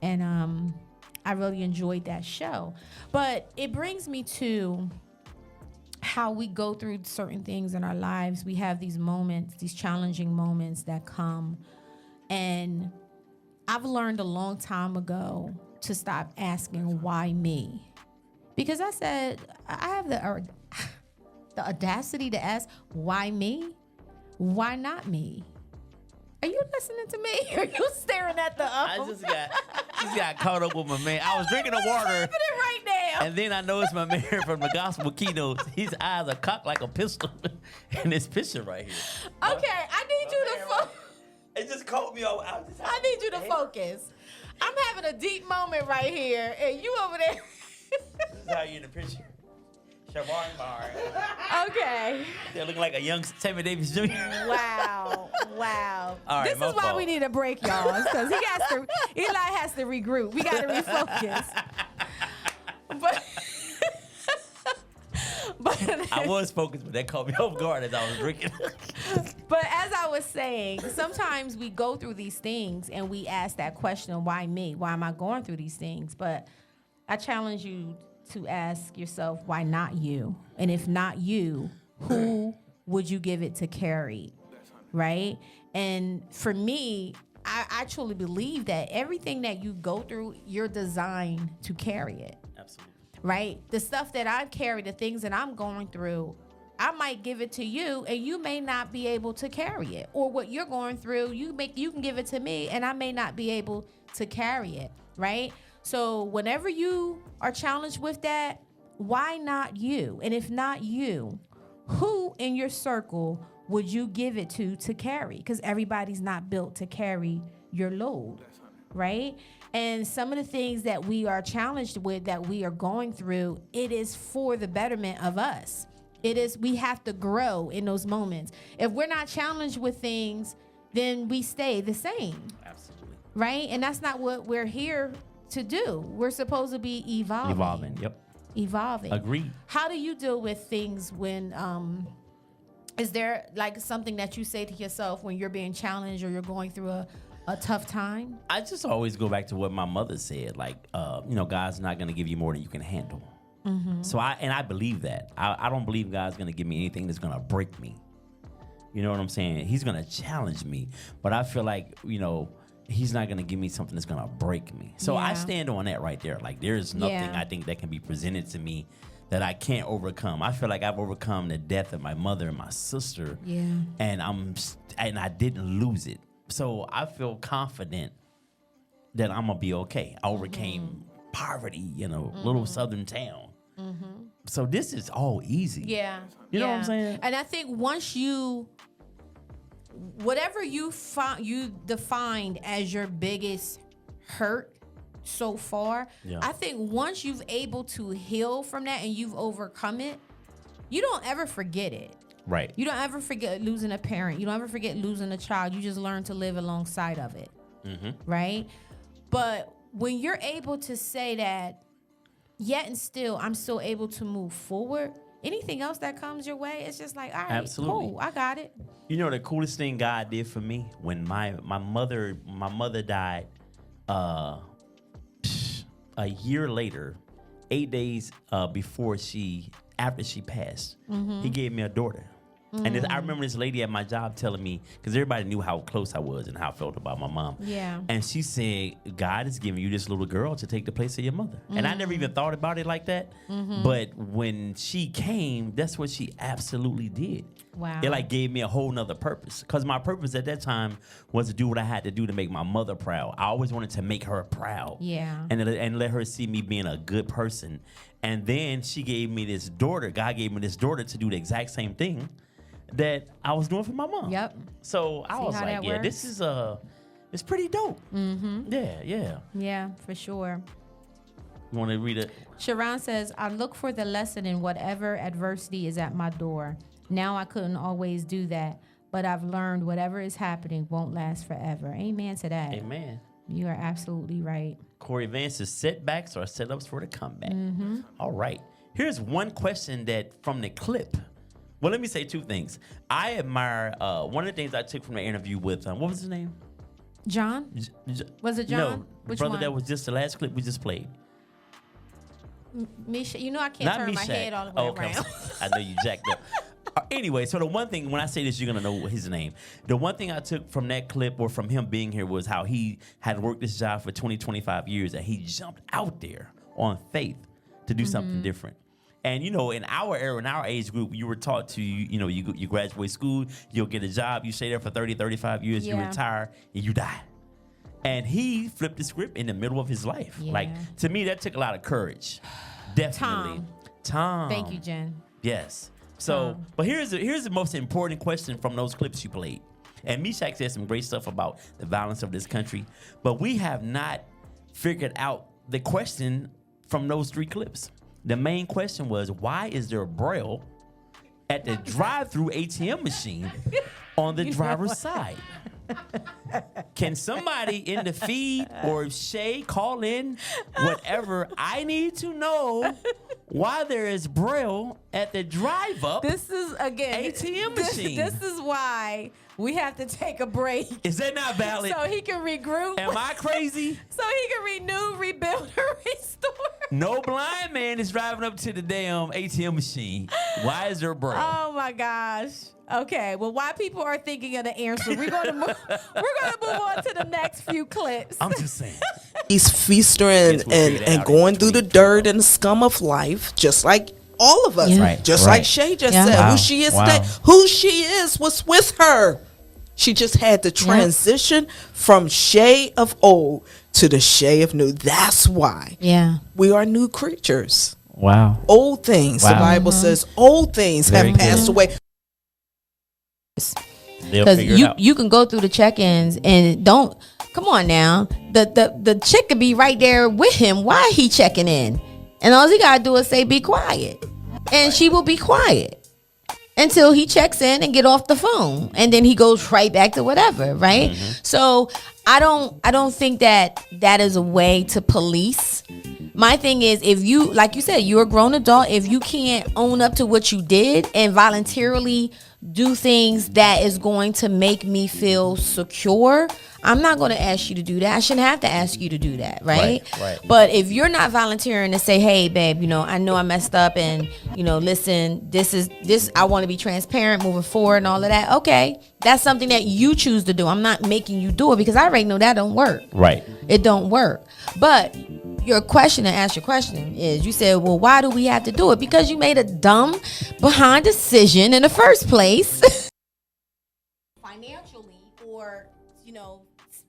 And I really enjoyed that show. But it brings me to how we go through certain things in our lives. We have these moments, these challenging moments that come. And I've learned a long time ago to stop asking why me. Because I said, I have the audacity to ask, why me? Why not me? Are you listening to me? Are you staring at the I just got caught up with my man. I was drinking the water. What's happening right now? And then I noticed my man from the gospel keynotes. His eyes are cocked like a pistol in this picture right here. Okay, I need you to focus. It just caught me off. I need you to focus. I'm having a deep moment right here, and you over there. This is how you in the picture. Siobhan Bar. Okay. They're looking like a young Sammy Davis Jr. Wow. All right, this is why we need a break, y'all. Because Eli has to regroup. We got to refocus. But I was focused, but that caught me off guard as I was drinking. But as I was saying, sometimes we go through these things and we ask that question, why me? Why am I going through these things? But I challenge you to ask yourself, why not you? And if not you, who would you give it to carry? Right? And for me, I truly believe that everything that you go through, you're designed to carry it. Absolutely. Right? The stuff that I carry, the things that I'm going through, I might give it to you and you may not be able to carry it. Or what you're going through, you can give it to me and I may not be able to carry it. Right? So whenever you are challenged with that, why not you? And if not you, who in your circle would you give it to carry? Because everybody's not built to carry your load, right? And some of the things that we are challenged with, that we are going through, it is for the betterment of us. We have to grow in those moments. If we're not challenged with things, then we stay the same. Absolutely. Right? And that's not what we're here to do. We're supposed to be evolving. Yep. Evolving. Agreed. How do you deal with things when is there like something that you say to yourself when you're being challenged or you're going through a tough time? I just always go back to what my mother said, like God's not going to give you more than you can handle. Mm-hmm. So I believe that. I don't believe God's going to give me anything that's going to break me. You know what I'm saying? He's going to challenge me, but I feel like, He's not going to give me something that's going to break me. So I stand on that right there. Like, there's nothing I think that can be presented to me that I can't overcome. I feel like I've overcome the death of my mother and my sister. Yeah. And I didn't lose it. So I feel confident that I'm going to be okay. I overcame poverty in a little southern town. Mm-hmm. So this is all easy. Yeah. You know what I'm saying? And I think once whatever you defined as your biggest hurt so far, I think once you've able to heal from that and you've overcome it, you don't ever forget it. Right. You don't ever forget losing a parent. You don't ever forget losing a child. You just learn to live alongside of it. Mm-hmm. Right? But when you're able to say that, yet and still, I'm still able to move forward, anything else that comes your way, it's just like, all right, absolutely. Cool, I got it. The coolest thing God did for me when my mother died, a year later, 8 days after she passed, He gave me a daughter. And I remember this lady at my job telling me, because everybody knew how close I was and how I felt about my mom. Yeah. And she said, God is giving you this little girl to take the place of your mother. And I never even thought about it like that. But when she came, that's what she absolutely did. Wow. It gave me a whole nother purpose. Because my purpose at that time was to do what I had to do to make my mother proud. I always wanted to make her proud. Yeah. And let her see me being a good person. And then she gave me this daughter. God gave me this daughter to do the exact same thing that I was doing for my mom. Yep. So I was like, yeah, this is it's pretty dope. Mm-hmm. Yeah. Yeah, for sure. You want to read it? Sharon says, I look for the lesson in whatever adversity is at my door. Now I couldn't always do that, but I've learned whatever is happening won't last forever. Amen to that. Amen. You are absolutely right. Corey Vance says setbacks are setups for the comeback. Mm-hmm. All right. Here's one question that from the clip. Well, let me say two things. I admire one of the things I took from the interview with what was his name? John? Was it John? No, Which brother. one? That was just the last clip we just played. Misha, you know I can't turn my head all the way around. I know you jacked up. Anyway, so the one thing, when I say this, you're going to know his name. The one thing I took from that clip or from him being here was how he had worked this job for 20, 25 years, and he jumped out there on faith to do something different. And, you know, in our era, in our age group, you were taught to, you graduate school, you'll get a job, you stay there for 30, 35 years, you retire, and you die. And he flipped the script in the middle of his life. Yeah. Like, to me, that took a lot of courage. Definitely. Tom. Thank you, Jen. Yes. So, but here's the most important question from those clips you played. And Meshach said some great stuff about the violence of this country, but we have not figured out the question from those three clips. The main question was, why is there a Braille at the drive-through ATM machine on the driver's side? Can somebody in the feed or Shay call in whatever I need to know why there is Braille at the drive-up This is, again, ATM machine? This is why we have to take a break. Is that not valid? So he can regroup. Am I crazy? So he can renew, rebuild, and restore. No blind man is driving up to the damn ATM machine. Why is there Braille? Oh my gosh. Okay. Well, while people are thinking of the answer, we're gonna move on to the next few clips. I'm just saying. He's feasting and going through the dirt and the scum of life, just like all of us. Yeah. Right, Just right. like Shay just Yeah. said, Wow, who she is wow. today, who she is was with her. She just had to transition from Shay of old to the Shay of new. That's why Yeah. we are new creatures. Wow. Old things, the Wow. Bible says, old things Very have passed good. away. They'll Because figure it out. you can go through the check-ins and don't come on now. The chick could be right there with him while he checking in, and all he gotta do is say be quiet, and she will be quiet until he checks in and get off the phone, and then he goes right back to whatever, right? So I don't think that is a way to police. My thing is, if you, like you said, you're a grown adult, if you can't own up to what you did and voluntarily do things that is going to make me feel secure, I'm not going to ask you to do that. I shouldn't have to ask you to do that, right? Right. But if you're not volunteering to say, hey, babe, I know I messed up and, listen, this, I want to be transparent moving forward and all of that. Okay. That's something that you choose to do. I'm not making you do it because I already know that don't work. Right. It don't work. But your question, to ask your question, is you said, well, why do we have to do it? Because you made a dumb behind decision in the first place. Financially or,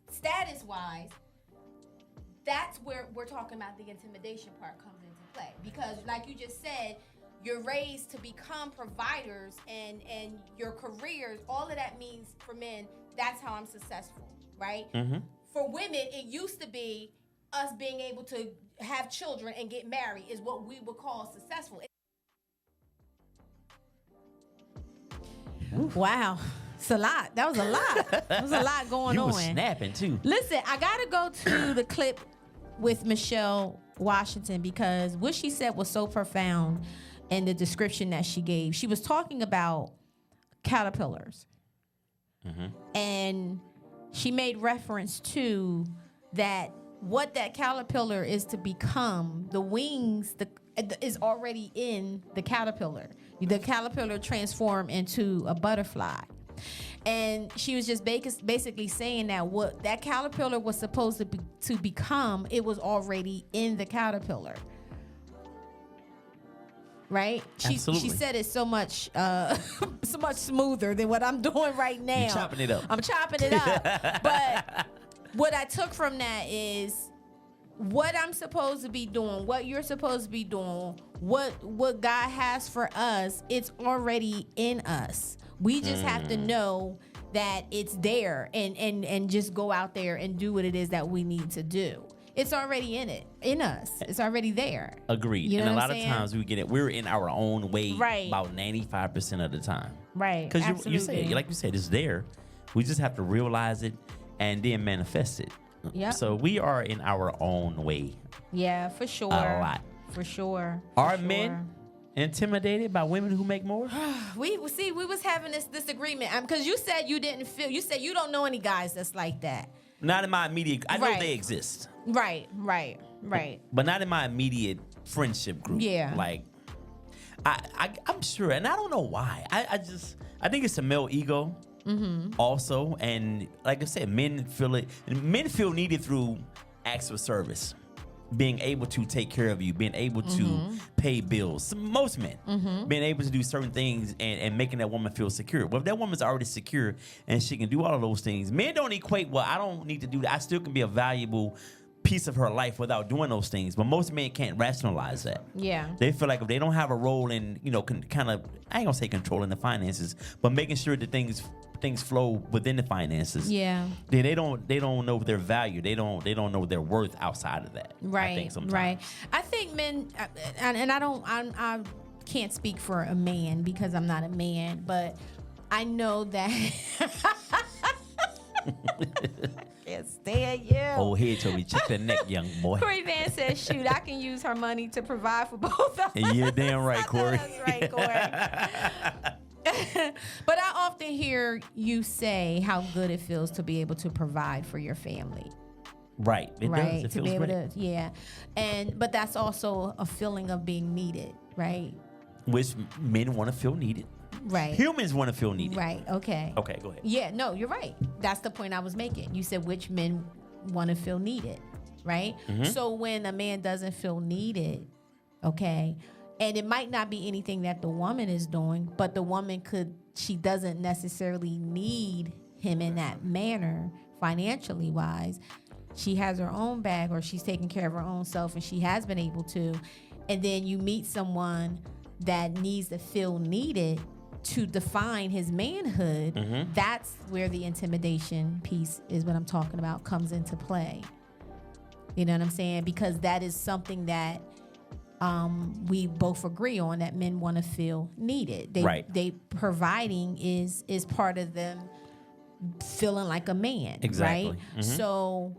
status wise, that's where we're talking about the intimidation part comes into play. Because like you just said, you're raised to become providers and your careers, all of that means for men, that's how I'm successful, right? Mm-hmm. For women, it used to be us being able to have children and get married is what we would call successful. Wow. It's a lot. That was a lot. There was a lot going You on. was snapping too. Listen, I got to go to the clip with Michelle Washington because what she said was so profound in the description that she gave. She was talking about caterpillars. Mm-hmm. And she made reference to that what that caterpillar is to become, the wings is already in the caterpillar. The caterpillar transformed into a butterfly. And she was just basically saying that what that caterpillar was supposed to become, it was already in the caterpillar. Right? Absolutely. She said it so much smoother than what I'm doing right now. You're chopping it up. I'm chopping it up. But what I took from that is what I'm supposed to be doing, what you're supposed to be doing, what God has for us, it's already in us. We just have to know that it's there and just go out there and do what it is that we need to do. it's already in us. It's already there. Agreed. You know and a what lot I'm of saying? times we get it. We're in our own way Right. about 95% of the time. Right. Because you say, like you said, it's there. We just have to realize it and then manifest it. Yep. So we are in our own way. Yeah, for sure. A lot. For sure. Are men intimidated by women who make more? We was having this disagreement because you said you didn't feel. You said you don't know any guys that's like that. Not in my immediate. I know Right. they exist. Right. But not in my immediate friendship group. Yeah. Like, I'm sure, and I don't know why. I think it's a male ego. Also, and like I said, men feel it. Men feel needed through acts of service, being able to take care of you, being able to pay bills. Most men being able to do certain things and making that woman feel secure. Well, if that woman's already secure and she can do all of those things, men don't equate. Well, I don't need to do that. I still can be a valuable piece of her life without doing those things. But most men can't rationalize that. Yeah. They feel like if they don't have a role in, kind of, I ain't gonna say controlling the finances, but making sure that things flow within the finances. Yeah. Then they don't know their value. They don't know their worth outside of that. Right. I think sometimes. Right. I think men, and I can't speak for a man because I'm not a man, but I know that. Can't stand you. Old head told me, check the neck, young boy. Corey Van says, shoot, I can use her money to provide for both of us. You're damn right, Corey. That's right, Corey. But I often hear you say how good it feels to be able to provide for your family. Right. It right. does. It to feels be able great. to, yeah. But that's also a feeling of being needed, right? Which men want to feel needed. Right. Humans want to feel needed. Right. Okay. Okay, go ahead. Yeah, no, you're right. That's the point I was making. You said which men want to feel needed, right? So when a man doesn't feel needed, okay, and it might not be anything that the woman is doing, but the woman she doesn't necessarily need him in that manner, financially wise. She has her own bag or she's taking care of her own self and she has been able to. And then you meet someone that needs to feel needed to define his manhood. That's where the intimidation piece is what I'm talking about comes into play. You know what I'm saying? Because that is something that we both agree on, that men want to feel needed. They providing is part of them feeling like a man. Exactly. Right? So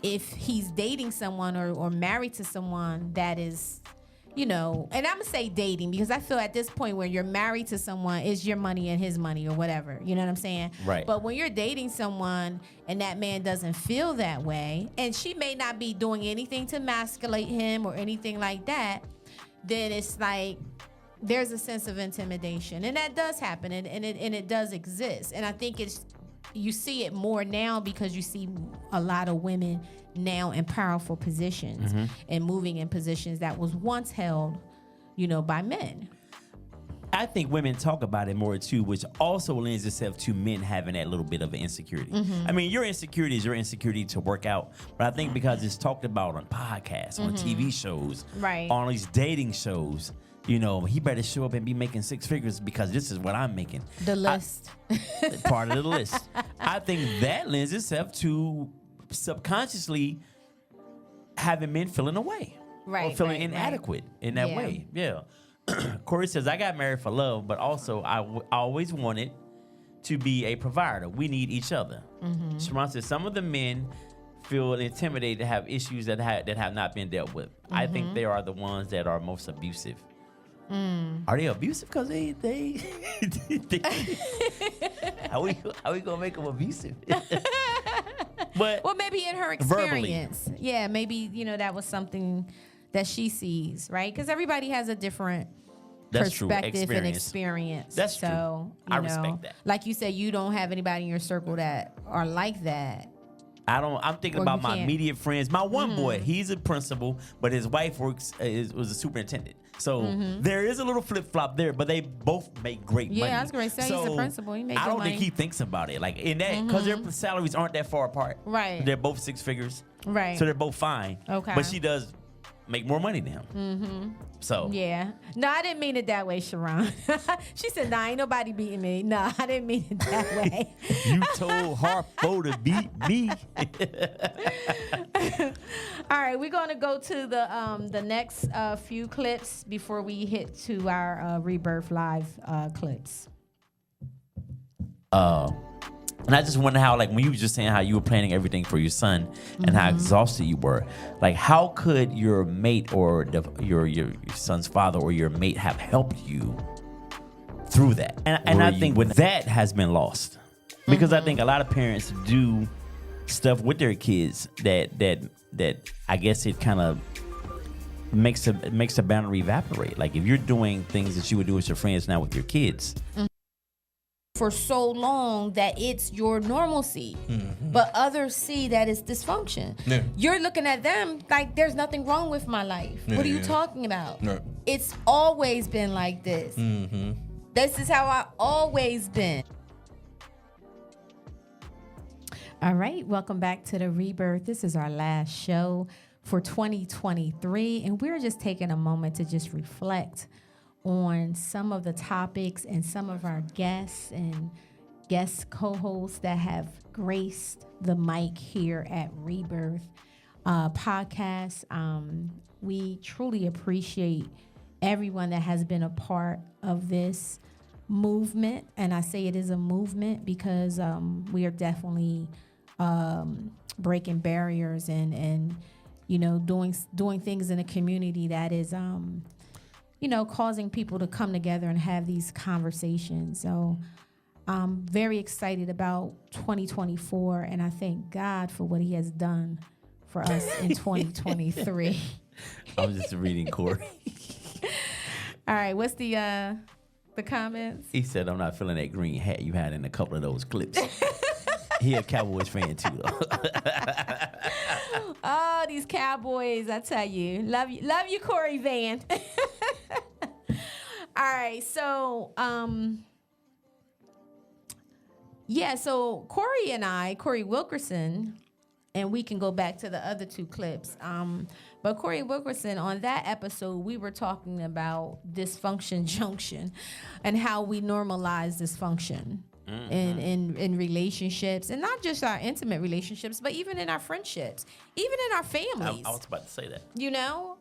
if he's dating someone or married to someone that is, and I'm gonna say dating because I feel at this point where you're married to someone, it's your money and his money or whatever. You know what I'm saying? Right. But when you're dating someone and that man doesn't feel that way, and she may not be doing anything to emasculate him or anything like that, then it's like there's a sense of intimidation, and that does happen, and it does exist. And I think you see it more now because you see a lot of women now in powerful positions and moving in positions that was once held, by men. I think women talk about it more too, which also lends itself to men having that little bit of an insecurity. I mean, your insecurity is your insecurity to work out, but I think because it's talked about on podcasts, on TV shows, Right. on these dating shows, he better show up and be making six figures because this is what I'm making. The list. Part of the list. I think that lends itself to subconsciously having men feeling away. Right. Or feeling right, inadequate in that way. Yeah. Corey says, I got married for love, but also I always wanted to be a provider. We need each other. Sharon says, some of the men feel intimidated to have issues that have not been dealt with. I think they are the ones that are most abusive. Are they abusive because they how we gonna make them abusive? But well, maybe in her experience, yeah, maybe that was something that she sees, right? Because everybody has a different perspective and experience. That's true. I respect that. Like you said, you don't have anybody in your circle that are like that. I'm thinking about my immediate friends. My one boy, he's a principal, but his wife was a superintendent. So there is a little flip flop there, but they both make great money. Yeah, I was going to say he's a principal. He makes I don't money. think he thinks about it like in that because their salaries aren't that far apart. Right. They're both six figures. Right. So they're both fine. Okay. But she does make more money than him. Mm-hmm. So yeah, no, I didn't mean it that way, Sharon. She said, "Nah, ain't nobody beating me." No, I didn't mean it that way. You told Harpo to beat me. All right, we're gonna go to the next few clips before we hit to our Rebirth Live clips. And I just wonder how, like, when you were just saying how you were planning everything for your son and how exhausted you were, like, how could your mate or your son's father or your mate have helped you through that? And I think when that has been lost, because I think a lot of parents do stuff with their kids that I guess it kind of makes the boundary evaporate. Like, if you're doing things that you would do with your friends now with your kids. For so long that it's your normalcy, but others see that it's dysfunction. Yeah. You're looking at them like there's nothing wrong with my life. What are you talking about? No. It's always been like this. This is how I always been. All right, welcome back to the Rebirth. This is our last show for 2023, and we're just taking a moment to just reflect on some of the topics and some of our guests and guest co-hosts that have graced the mic here at Rebirth Podcast. We truly appreciate everyone that has been a part of this movement. And I say it is a movement because we are definitely breaking barriers and you know, doing things in a community that is you know, causing people to come together and have these conversations. So I'm very excited about 2024, and I thank God for what he has done for us in 2023. I was just reading Corey. All right, what's the comments? He said, "I'm not feeling that green hat you had in a couple of those clips." He a Cowboys fan too, though. Oh, these Cowboys! I tell you, love you, Corey Van. All right, so so Corey Wilkerson, and we can go back to the other two clips. But Corey Wilkerson, on that episode, we were talking about dysfunction junction and how we normalize dysfunction. In relationships, and not just our intimate relationships, but even in our friendships, even in our families. I was about to say that. You know,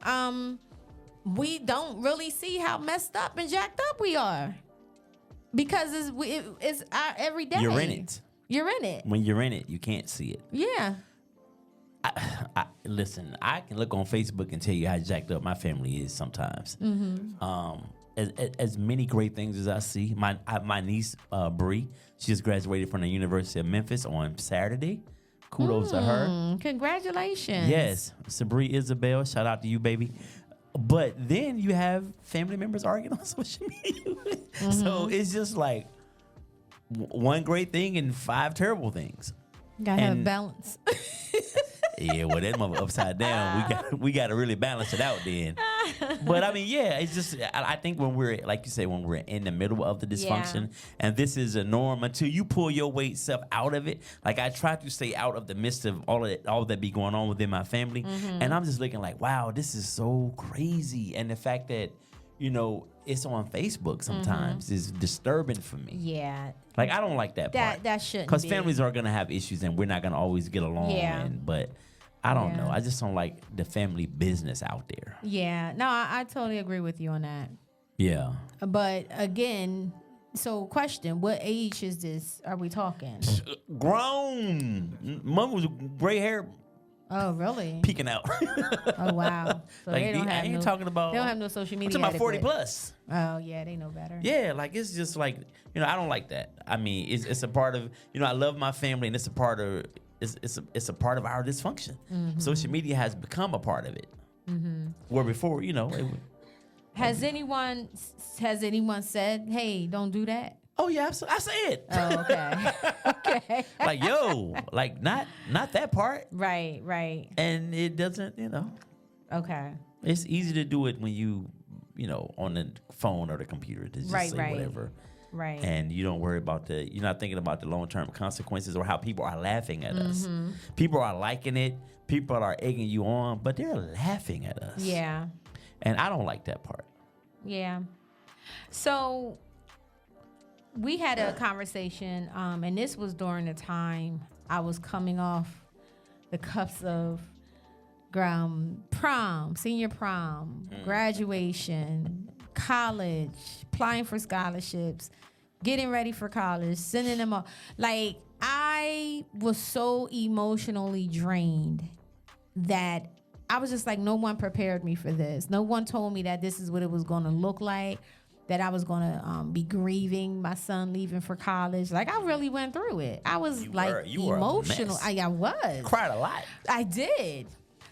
we don't really see how messed up and jacked up we are because it's our every day. You're in it. You're in it. When you're in it, you can't see it. Yeah. Listen, I can look on Facebook and tell you how jacked up my family is sometimes. As many great things as I see, my niece Bree, she just graduated from the University of Memphis on Saturday. Kudos to her. Congratulations. Yes, Sabri Isabel, shout out to you, baby. But then you have family members arguing on social media. So it's just like one great thing and 5 terrible things. Gotta have balance. Yeah, well, that mother upside down. We got to really balance it out then. But I mean, yeah, it's just I think when we're, like you say, when we're in the middle of the dysfunction, and this is a norm until you pull your weight self out of it. Like I try to stay out of the midst of all that be going on within my family, and I'm just looking like, wow, this is so crazy, and the fact that it's on Facebook sometimes is disturbing for me. Yeah. Like I don't like that part. That shouldn't be. Because families are gonna have issues, and we're not gonna always get along. Yeah. But I don't know. I just don't like the family business out there. Yeah. No, I totally agree with you on that. Yeah. But again, so question, what age is this? Are we talking? Grown. Mom was gray hair. Oh, really? Peeking out. Oh, wow. So like they don't have talking about. They don't have no social media. I'm talking about 40 plus. Oh, yeah, they know better. Yeah, like it's just like I don't like that. I mean, it's a part of I love my family, and it's a part of it's a part of our dysfunction. Social media has become a part of it. Where before, Has anyone said, "Hey, don't do that"? Oh yeah, I say it. Oh, okay. Okay. Like like not that part. Right. And it doesn't, Okay. It's easy to do it when you on the phone or the computer to just say whatever. Right. And you don't worry about you're not thinking about the long-term consequences or how people are laughing at us. People are liking it. People are egging you on, but they're laughing at us. Yeah. And I don't like that part. Yeah. So we had a conversation, and this was during the time I was coming off the cuffs of prom, senior prom, graduation, college, applying for scholarships, getting ready for college, sending them off. Like, I was so emotionally drained that I was just like, no one prepared me for this. No one told me that this is what it was going to look like, that I was going to be grieving my son leaving for college. Like, I really went through it. I was emotional. I was. Cried a lot. I did.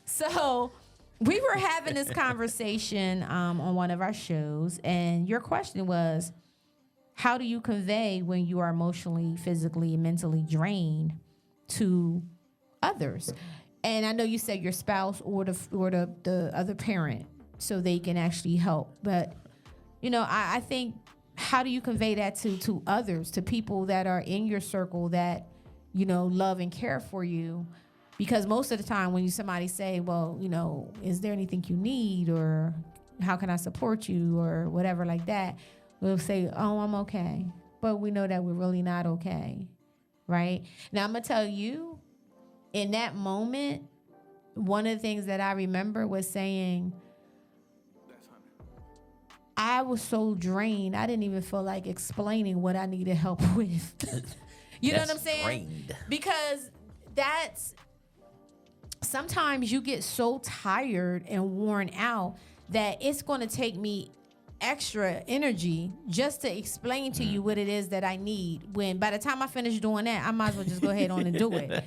So we were having this conversation on one of our shows, and your question was, how do you convey when you are emotionally, physically, and mentally drained to others? And I know you said your spouse or the other parent, so they can actually help. But, you know, I think, how do you convey that to others, to people that are in your circle that, you know, love and care for you? Because most of the time when somebody say, well, you know, is there anything you need, or how can I support you, or whatever like that, we'll say, oh, I'm okay. But we know that we're really not okay, right? Now, I'm going to tell you, in that moment, one of the things that I remember was saying, I was so drained, I didn't even feel like explaining what I needed help with. You know what I'm saying? Drained. Because sometimes you get so tired and worn out that it's going to take me extra energy just to explain to you what it is that I need, when by the time I finish doing that, I might as well just go ahead on and do it.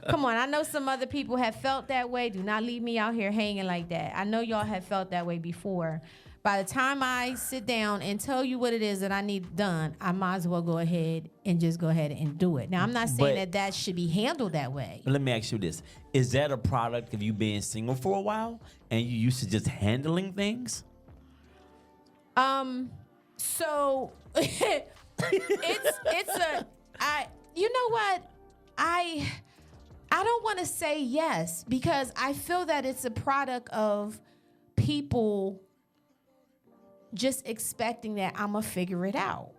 Come on, I know some other people have felt that way. Do not leave me out here hanging like that. I know y'all have felt that way before. By the time I sit down and tell you what it is that I need done, I might as well go ahead and do it. Now, I'm not saying that should be handled that way. Let me ask you this. Is that a product of you being single for a while and you used to just handling things? So you know what? I don't want to say yes, because I feel that it's a product of people just expecting that I'm gonna figure it out.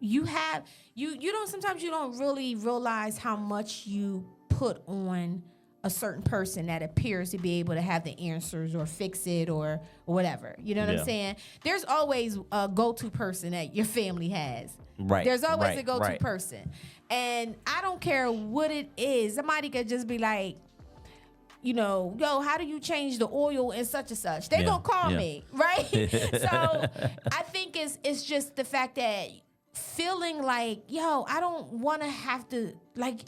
Sometimes you don't really realize how much you put on a certain person that appears to be able to have the answers or fix it or whatever. You know what I'm saying? There's always a go-to person that your family has. Right. There's always a go-to person. And I don't care what it is. Somebody could just be like, you know, yo, how do you change the oil and such and such? They gonna call me, right? So I think it's just the fact that feeling like, yo, I don't want to have to, like,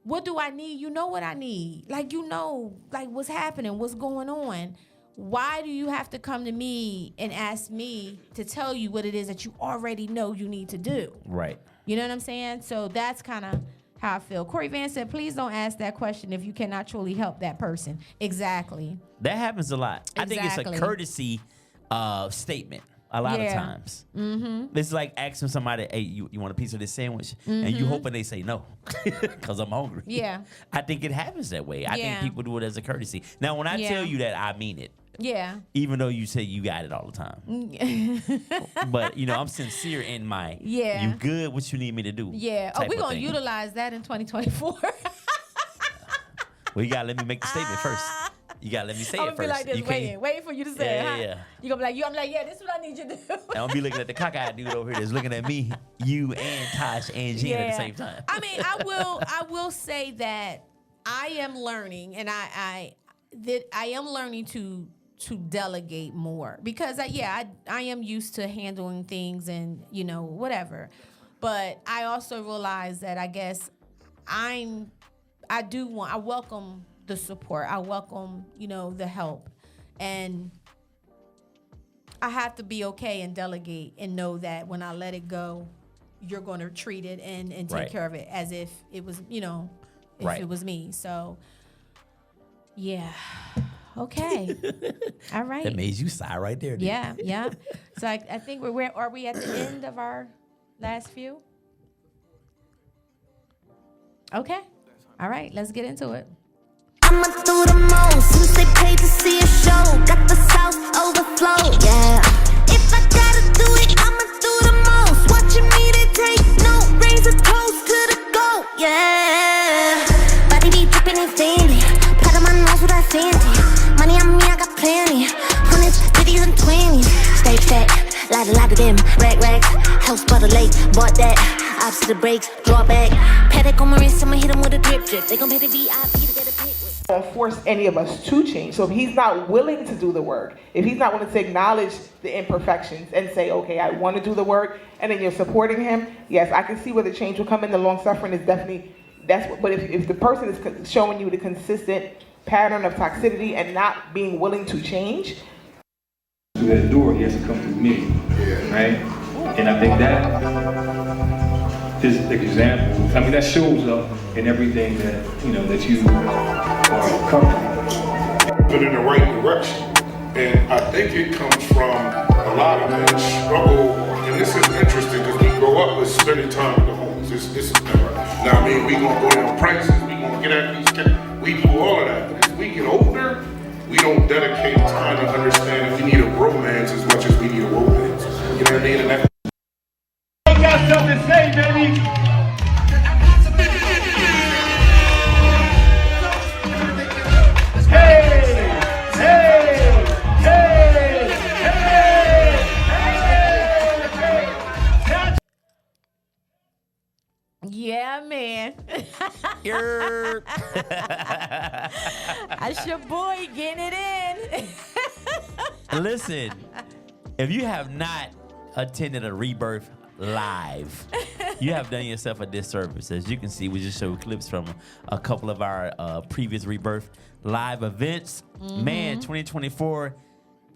what do I need? You know what I need. Like, you know, like, what's happening, what's going on. Why do you have to come to me and ask me to tell you what it is that you already know you need to do? Right. You know what I'm saying? So that's kind of how I feel. Corey Van said, please don't ask that question if you cannot truly help that person. Exactly. That happens a lot. Exactly. I think it's a courtesy statement a lot of times. Mm-hmm. It's like asking somebody, hey, you want a piece of this sandwich? Mm-hmm. And you hoping they say no because I'm hungry. Yeah. I think it happens that way. I think people do it as a courtesy. Now, when I tell you that, I mean it. Yeah. Even though you say you got it all the time. But, you know, I'm sincere in my, you good, what you need me to do. Yeah. Oh, we're going to utilize that in 2024. Well, you got to let me make the statement first. You got to let me say it first. I'm going to be like this, waiting for you to say it. Huh? Yeah. You're going to be like, I'm like, yeah, this is what I need you to do. And I'm be looking at the cockeyed dude over here that's looking at me, you, and Tosh, and Gina at the same time. I mean, I will say that I am learning, and I am learning to delegate more, because I am used to handling things and, you know, whatever. But I also realize that I guess I welcome the support. I welcome, you know, the help. And I have to be okay and delegate and know that when I let it go, you're going to treat it and take care of it as if it was, you know, if it was me. So, yeah. Okay. All right. That made you sigh right there. Yeah. So I think are we at the end of our Last few? Okay. All right, let's get into it. I'ma do the most since they paid to see a show. Got the South overflow, yeah. If I gotta do it, I'ma do the most. Watching me, they take no raise a toast to the goat, yeah. Body be dripping and fancy. Pat on my nose with that fancy. Money on me, I got plenty. Hundreds, 50s, and 20s. Stay fat, lot of them. Rags, house by the lake, bought that. Opposite the brakes, draw back. Paddock on my wrist, I'ma hit them with a drip. They gon' pay the VIP to get a pick. Don't force any of us to change. So if he's not willing to do the work, if he's not willing to acknowledge the imperfections and say, okay, I want to do the work, and then you're supporting him, yes, I can see where the change will come in. The long suffering is definitely, but if the person is showing you the consistent pattern of toxicity and not being willing to change. Through that door, he has to come through me, right? And I think that this example, I mean, that shows up in everything that, that you are comfortable. But in the right direction. And I think it comes from a lot of men struggle, and this is interesting because we grow up with spending time with the homeless. This is never. Now, I mean, we gonna go down prices, we gonna get at these kids, we do all of that. But as we get older, we don't dedicate time to understand if we need a bromance as much as we need a romance. You know what I mean? And that Got something to say, baby. Yeah, man. That's your boy getting it in. Listen, if you have not attended a Rebirth live, you have done yourself a disservice. As you can see, we just showed clips from a couple of our previous Rebirth live events. Man, 2024,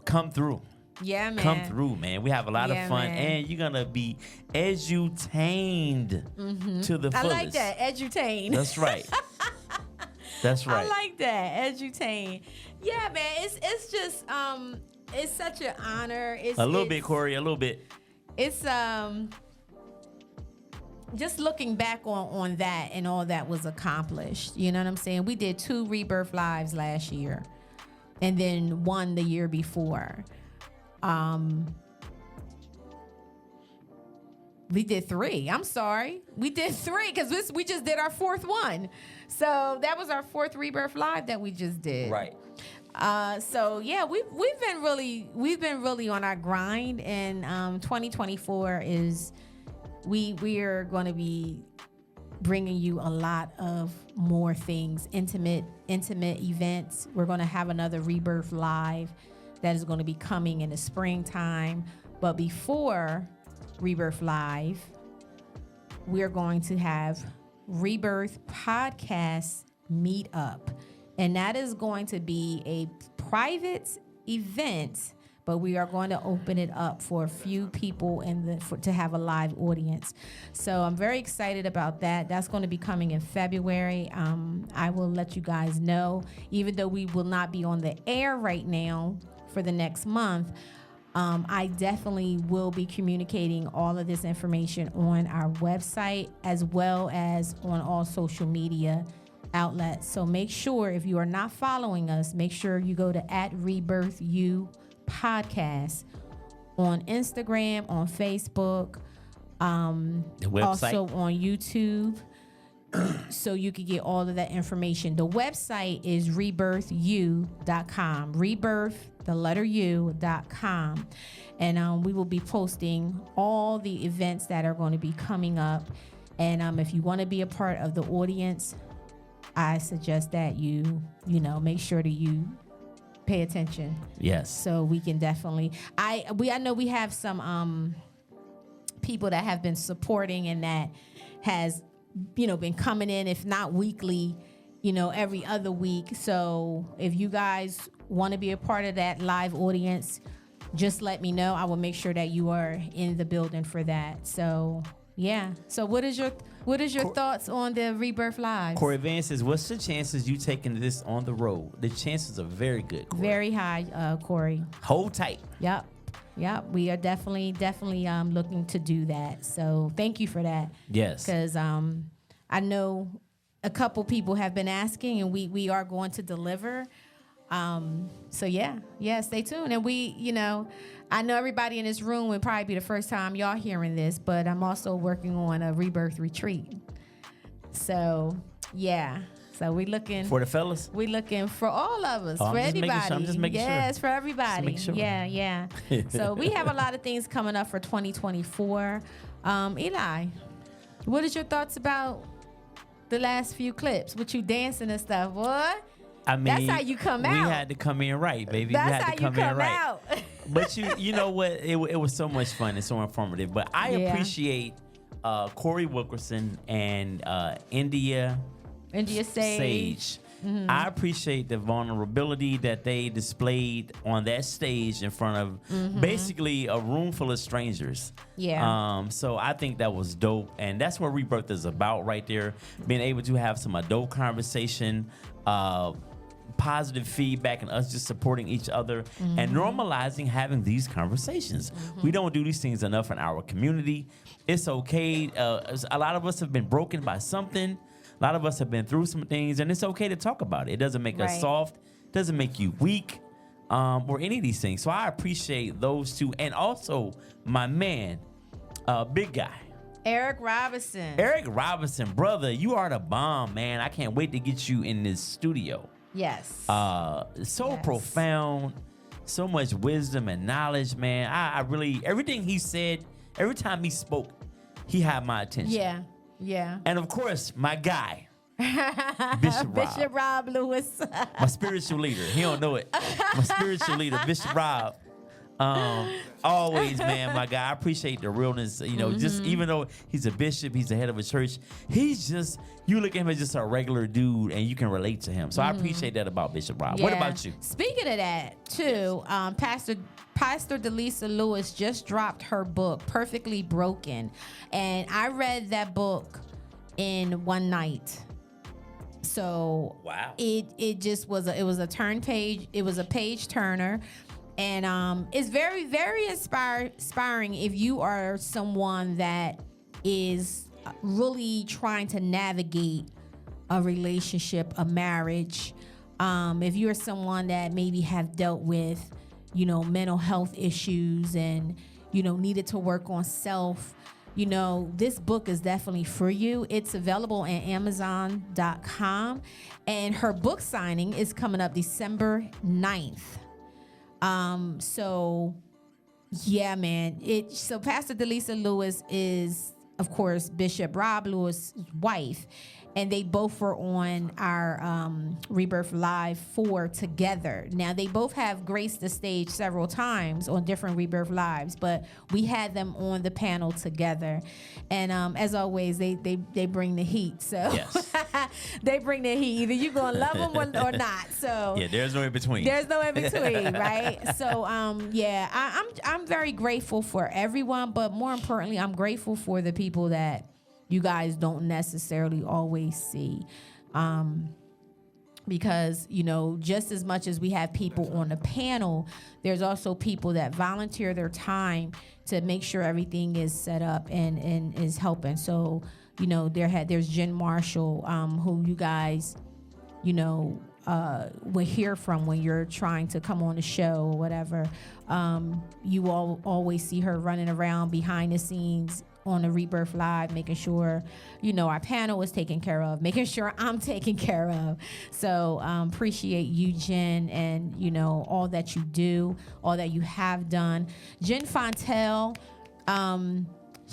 come through. Yeah, man. Come through, man. We have a lot of fun, man. and you're gonna be edutained to the fullest. I like that, edutained. That's right. That's right. I like that, edutained. Yeah, man. It's just it's such an honor. It's a little bit, Corey. A little bit. It's just looking back on that and all that was accomplished. You know what I'm saying? We did 2 Rebirth Lives last year, and then 1 the year before. We did 3. I'm sorry. We did 3 because we just did our 4th one. So that was our 4th Rebirth Live that we just did. Right. So yeah, we've been really on our grind, and 2024 is we are going to be bringing you a lot of more things, intimate events. We're going to have another Rebirth Live that is going to be coming in the springtime. But before Rebirth Live, we're going to have Rebirth Podcast Meetup. And that is going to be a private event, but we are going to open it up for a few people to have a live audience. So I'm very excited about that. That's going to be coming in February. I will let you guys know, even though we will not be on the air right now for the next month. I definitely will be communicating all of this information on our website as well as on all social media outlets. So make sure, if you are not following us, make sure you go to @RebirthU Podcast on Instagram, on Facebook, the website, also on YouTube. So you can get all of that information. The website is rebirthu.com. Rebirth, the letter U.com. And we will be posting all the events that are going to be coming up. And if you want to be a part of the audience, I suggest that you make sure that you pay attention. Yes. So we can definitely. I know we have some people that have been supporting and that has been coming in, if not weekly, every other week. So if you guys want to be a part of that live audience, just let me know. I will make sure that you are in the building for that. So yeah. So what is your thoughts on the Rebirth Live? Corey Van says, what's the chances you taking this on the road? The chances are very good, Corey. Very high, Corey. Hold tight. Yep. We are definitely looking to do that. So thank you for that. Yes. Because I know a couple people have been asking, and we are going to deliver. So stay tuned. And I know everybody in this room would probably be the first time y'all hearing this, but I'm also working on a rebirth retreat. So so we looking for the fellas. We looking for all of us, for everybody. I'm just making sure. Yes, for everybody. Sure. Yeah. So we have a lot of things coming up for 2024. Eli, what is your thoughts about the last few clips with you dancing and stuff, boy? I mean, that's how you come out. We had to come in right, baby. That's we had how to come you come in right. out. But you know what? It was so much fun and so informative. But I appreciate Corey Wilkerson and India Sage. Mm-hmm. I appreciate the vulnerability that they displayed on that stage in front of basically a room full of strangers. Yeah. So I think that was dope, and that's what Rebirth is about right there. Being able to have some adult conversation, positive feedback, and us just supporting each other and normalizing having these conversations. We don't do these things enough in our community. It's okay. A lot of us have been broken by something. A lot of us have been through some things, and it's okay to talk about it. It doesn't make us soft, doesn't make you weak, or any of these things. So I appreciate those two. And also my man, big guy. Eric Robinson. Eric Robinson, brother, you are the bomb, man. I can't wait to get you in this studio. Yes. So profound, so much wisdom and knowledge, man. I really, everything he said, every time he spoke, he had my attention. Yeah. And of course, my guy, Bishop Rob Lewis. My spiritual leader. He don't know it. My spiritual leader, Bishop Rob. Always, man, my guy. I appreciate the realness. Just even though he's a bishop, he's the head of a church, he's just, you look at him as just a regular dude and you can relate to him. So I appreciate that about Bishop Rob. What about you? Speaking of that, too, Pastor Delisa Lewis just dropped her book, Perfectly Broken. And I read that book in one night. So wow. It just was a turn page. It was a page turner. And it's very, very inspiring if you are someone that is really trying to navigate a relationship, a marriage. If you're someone that maybe have dealt with, mental health issues and, needed to work on self, this book is definitely for you. It's available on Amazon.com. And her book signing is coming up December 9th. So yeah, man. So Pastor Delisa Lewis is, of course, Bishop Rob Lewis' wife, and they both were on our Rebirth Live 4 together. Now, they both have graced the stage several times on different Rebirth Lives, but we had them on the panel together. And as always, they bring the heat. So yes. They bring the heat. Either you're going to love them or not. So yeah, there's no in between. There's no in between, right? So I'm very grateful for everyone, but more importantly, I'm grateful for the people that you guys don't necessarily always see. Because, just as much as we have people on the panel, there's also people that volunteer their time to make sure everything is set up and is helping. So, there's Jen Marshall, who you guys, will hear from when you're trying to come on the show or whatever. You all always see her running around behind the scenes on the Rebirth Live, making sure, our panel is taken care of, making sure I'm taken care of. So appreciate you, Jen, and, all that you do, all that you have done. Jen Fontel,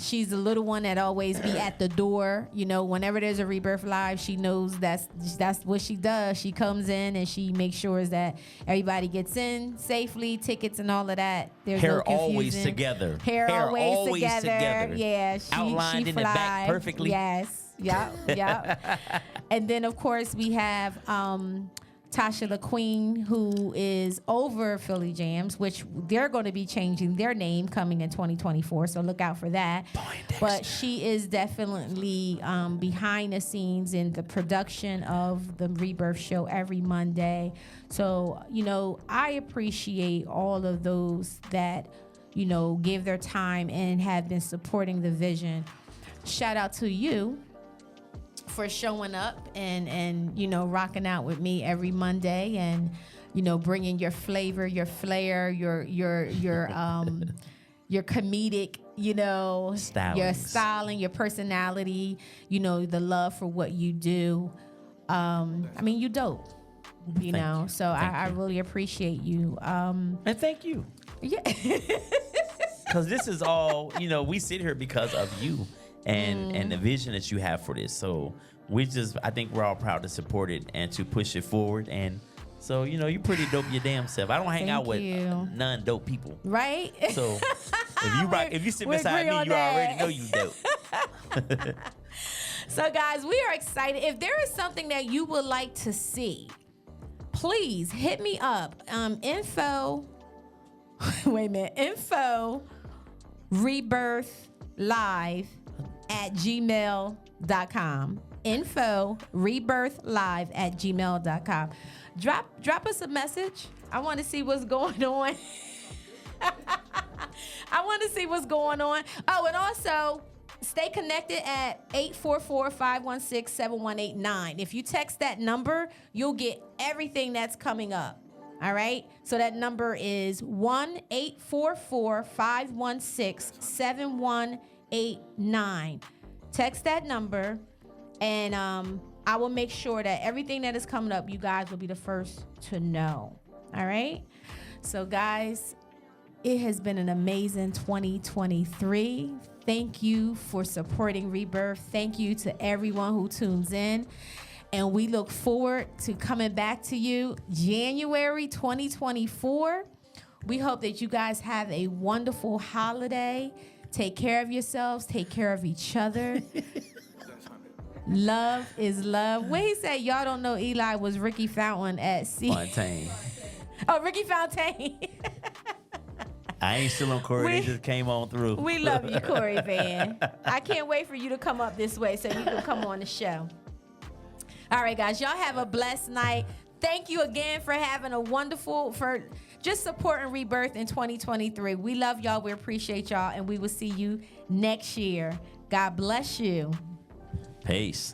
she's the little one that always be at the door. Whenever there's a Rebirth Live, she knows that's what she does. She comes in and she makes sure that everybody gets in safely, tickets and all of that. There's hair no confusion. Always together. Hair always together. Yeah, outlined she in the back perfectly. Yes. Yep. And then of course we have Tasha LaQueen, who is over Philly Jams, which they're going to be changing their name coming in 2024. So look out for that. But she is definitely behind the scenes in the production of the Rebirth Show every Monday. So, I appreciate all of those that, give their time and have been supporting the vision. Shout out to you for showing up and rocking out with me every Monday and bringing your flavor, your flair, your comedic, your styling, your personality, the love for what you do. You dope. So I really appreciate you. And thank you. Yeah. Because this is all, we sit here because of you and the vision that you have for this. So I think we're all proud to support it and to push it forward. And so, you're pretty dope your damn self. I don't hang out with non-dope people. Right? So if you sit beside me, you already know you dope. So guys, we are excited. If there is something that you would like to see, please hit me up. Info rebirthlive@gmail.com. rebirthlive@gmail.com. Drop us a message. I want to see what's going on. Oh, and also stay connected at 844-516-7189. If you text that number, you'll get everything that's coming up. All right? So that number is 1-844-516-7189. Text that number, and I will make sure that everything that is coming up, you guys will be the first to know. All right? So, guys, it has been an amazing 2023. Thank you for supporting Rebirth. Thank you to everyone who tunes in. And we look forward to coming back to you January 2024. We hope that you guys have a wonderful holiday. Take care of yourselves. Take care of each other. Love is love. When he said y'all don't know Eli was Ricky Fountain at Fontaine. Oh, Ricky Fountain. I ain't still on Corey. They just came on through. We love you, Corey Van. I can't wait for you to come up this way so you can come on the show. All right, guys. Y'all have a blessed night. Thank you again for having for just supporting Rebirth in 2023. We love y'all. We appreciate y'all. And we will see you next year. God bless you. Peace.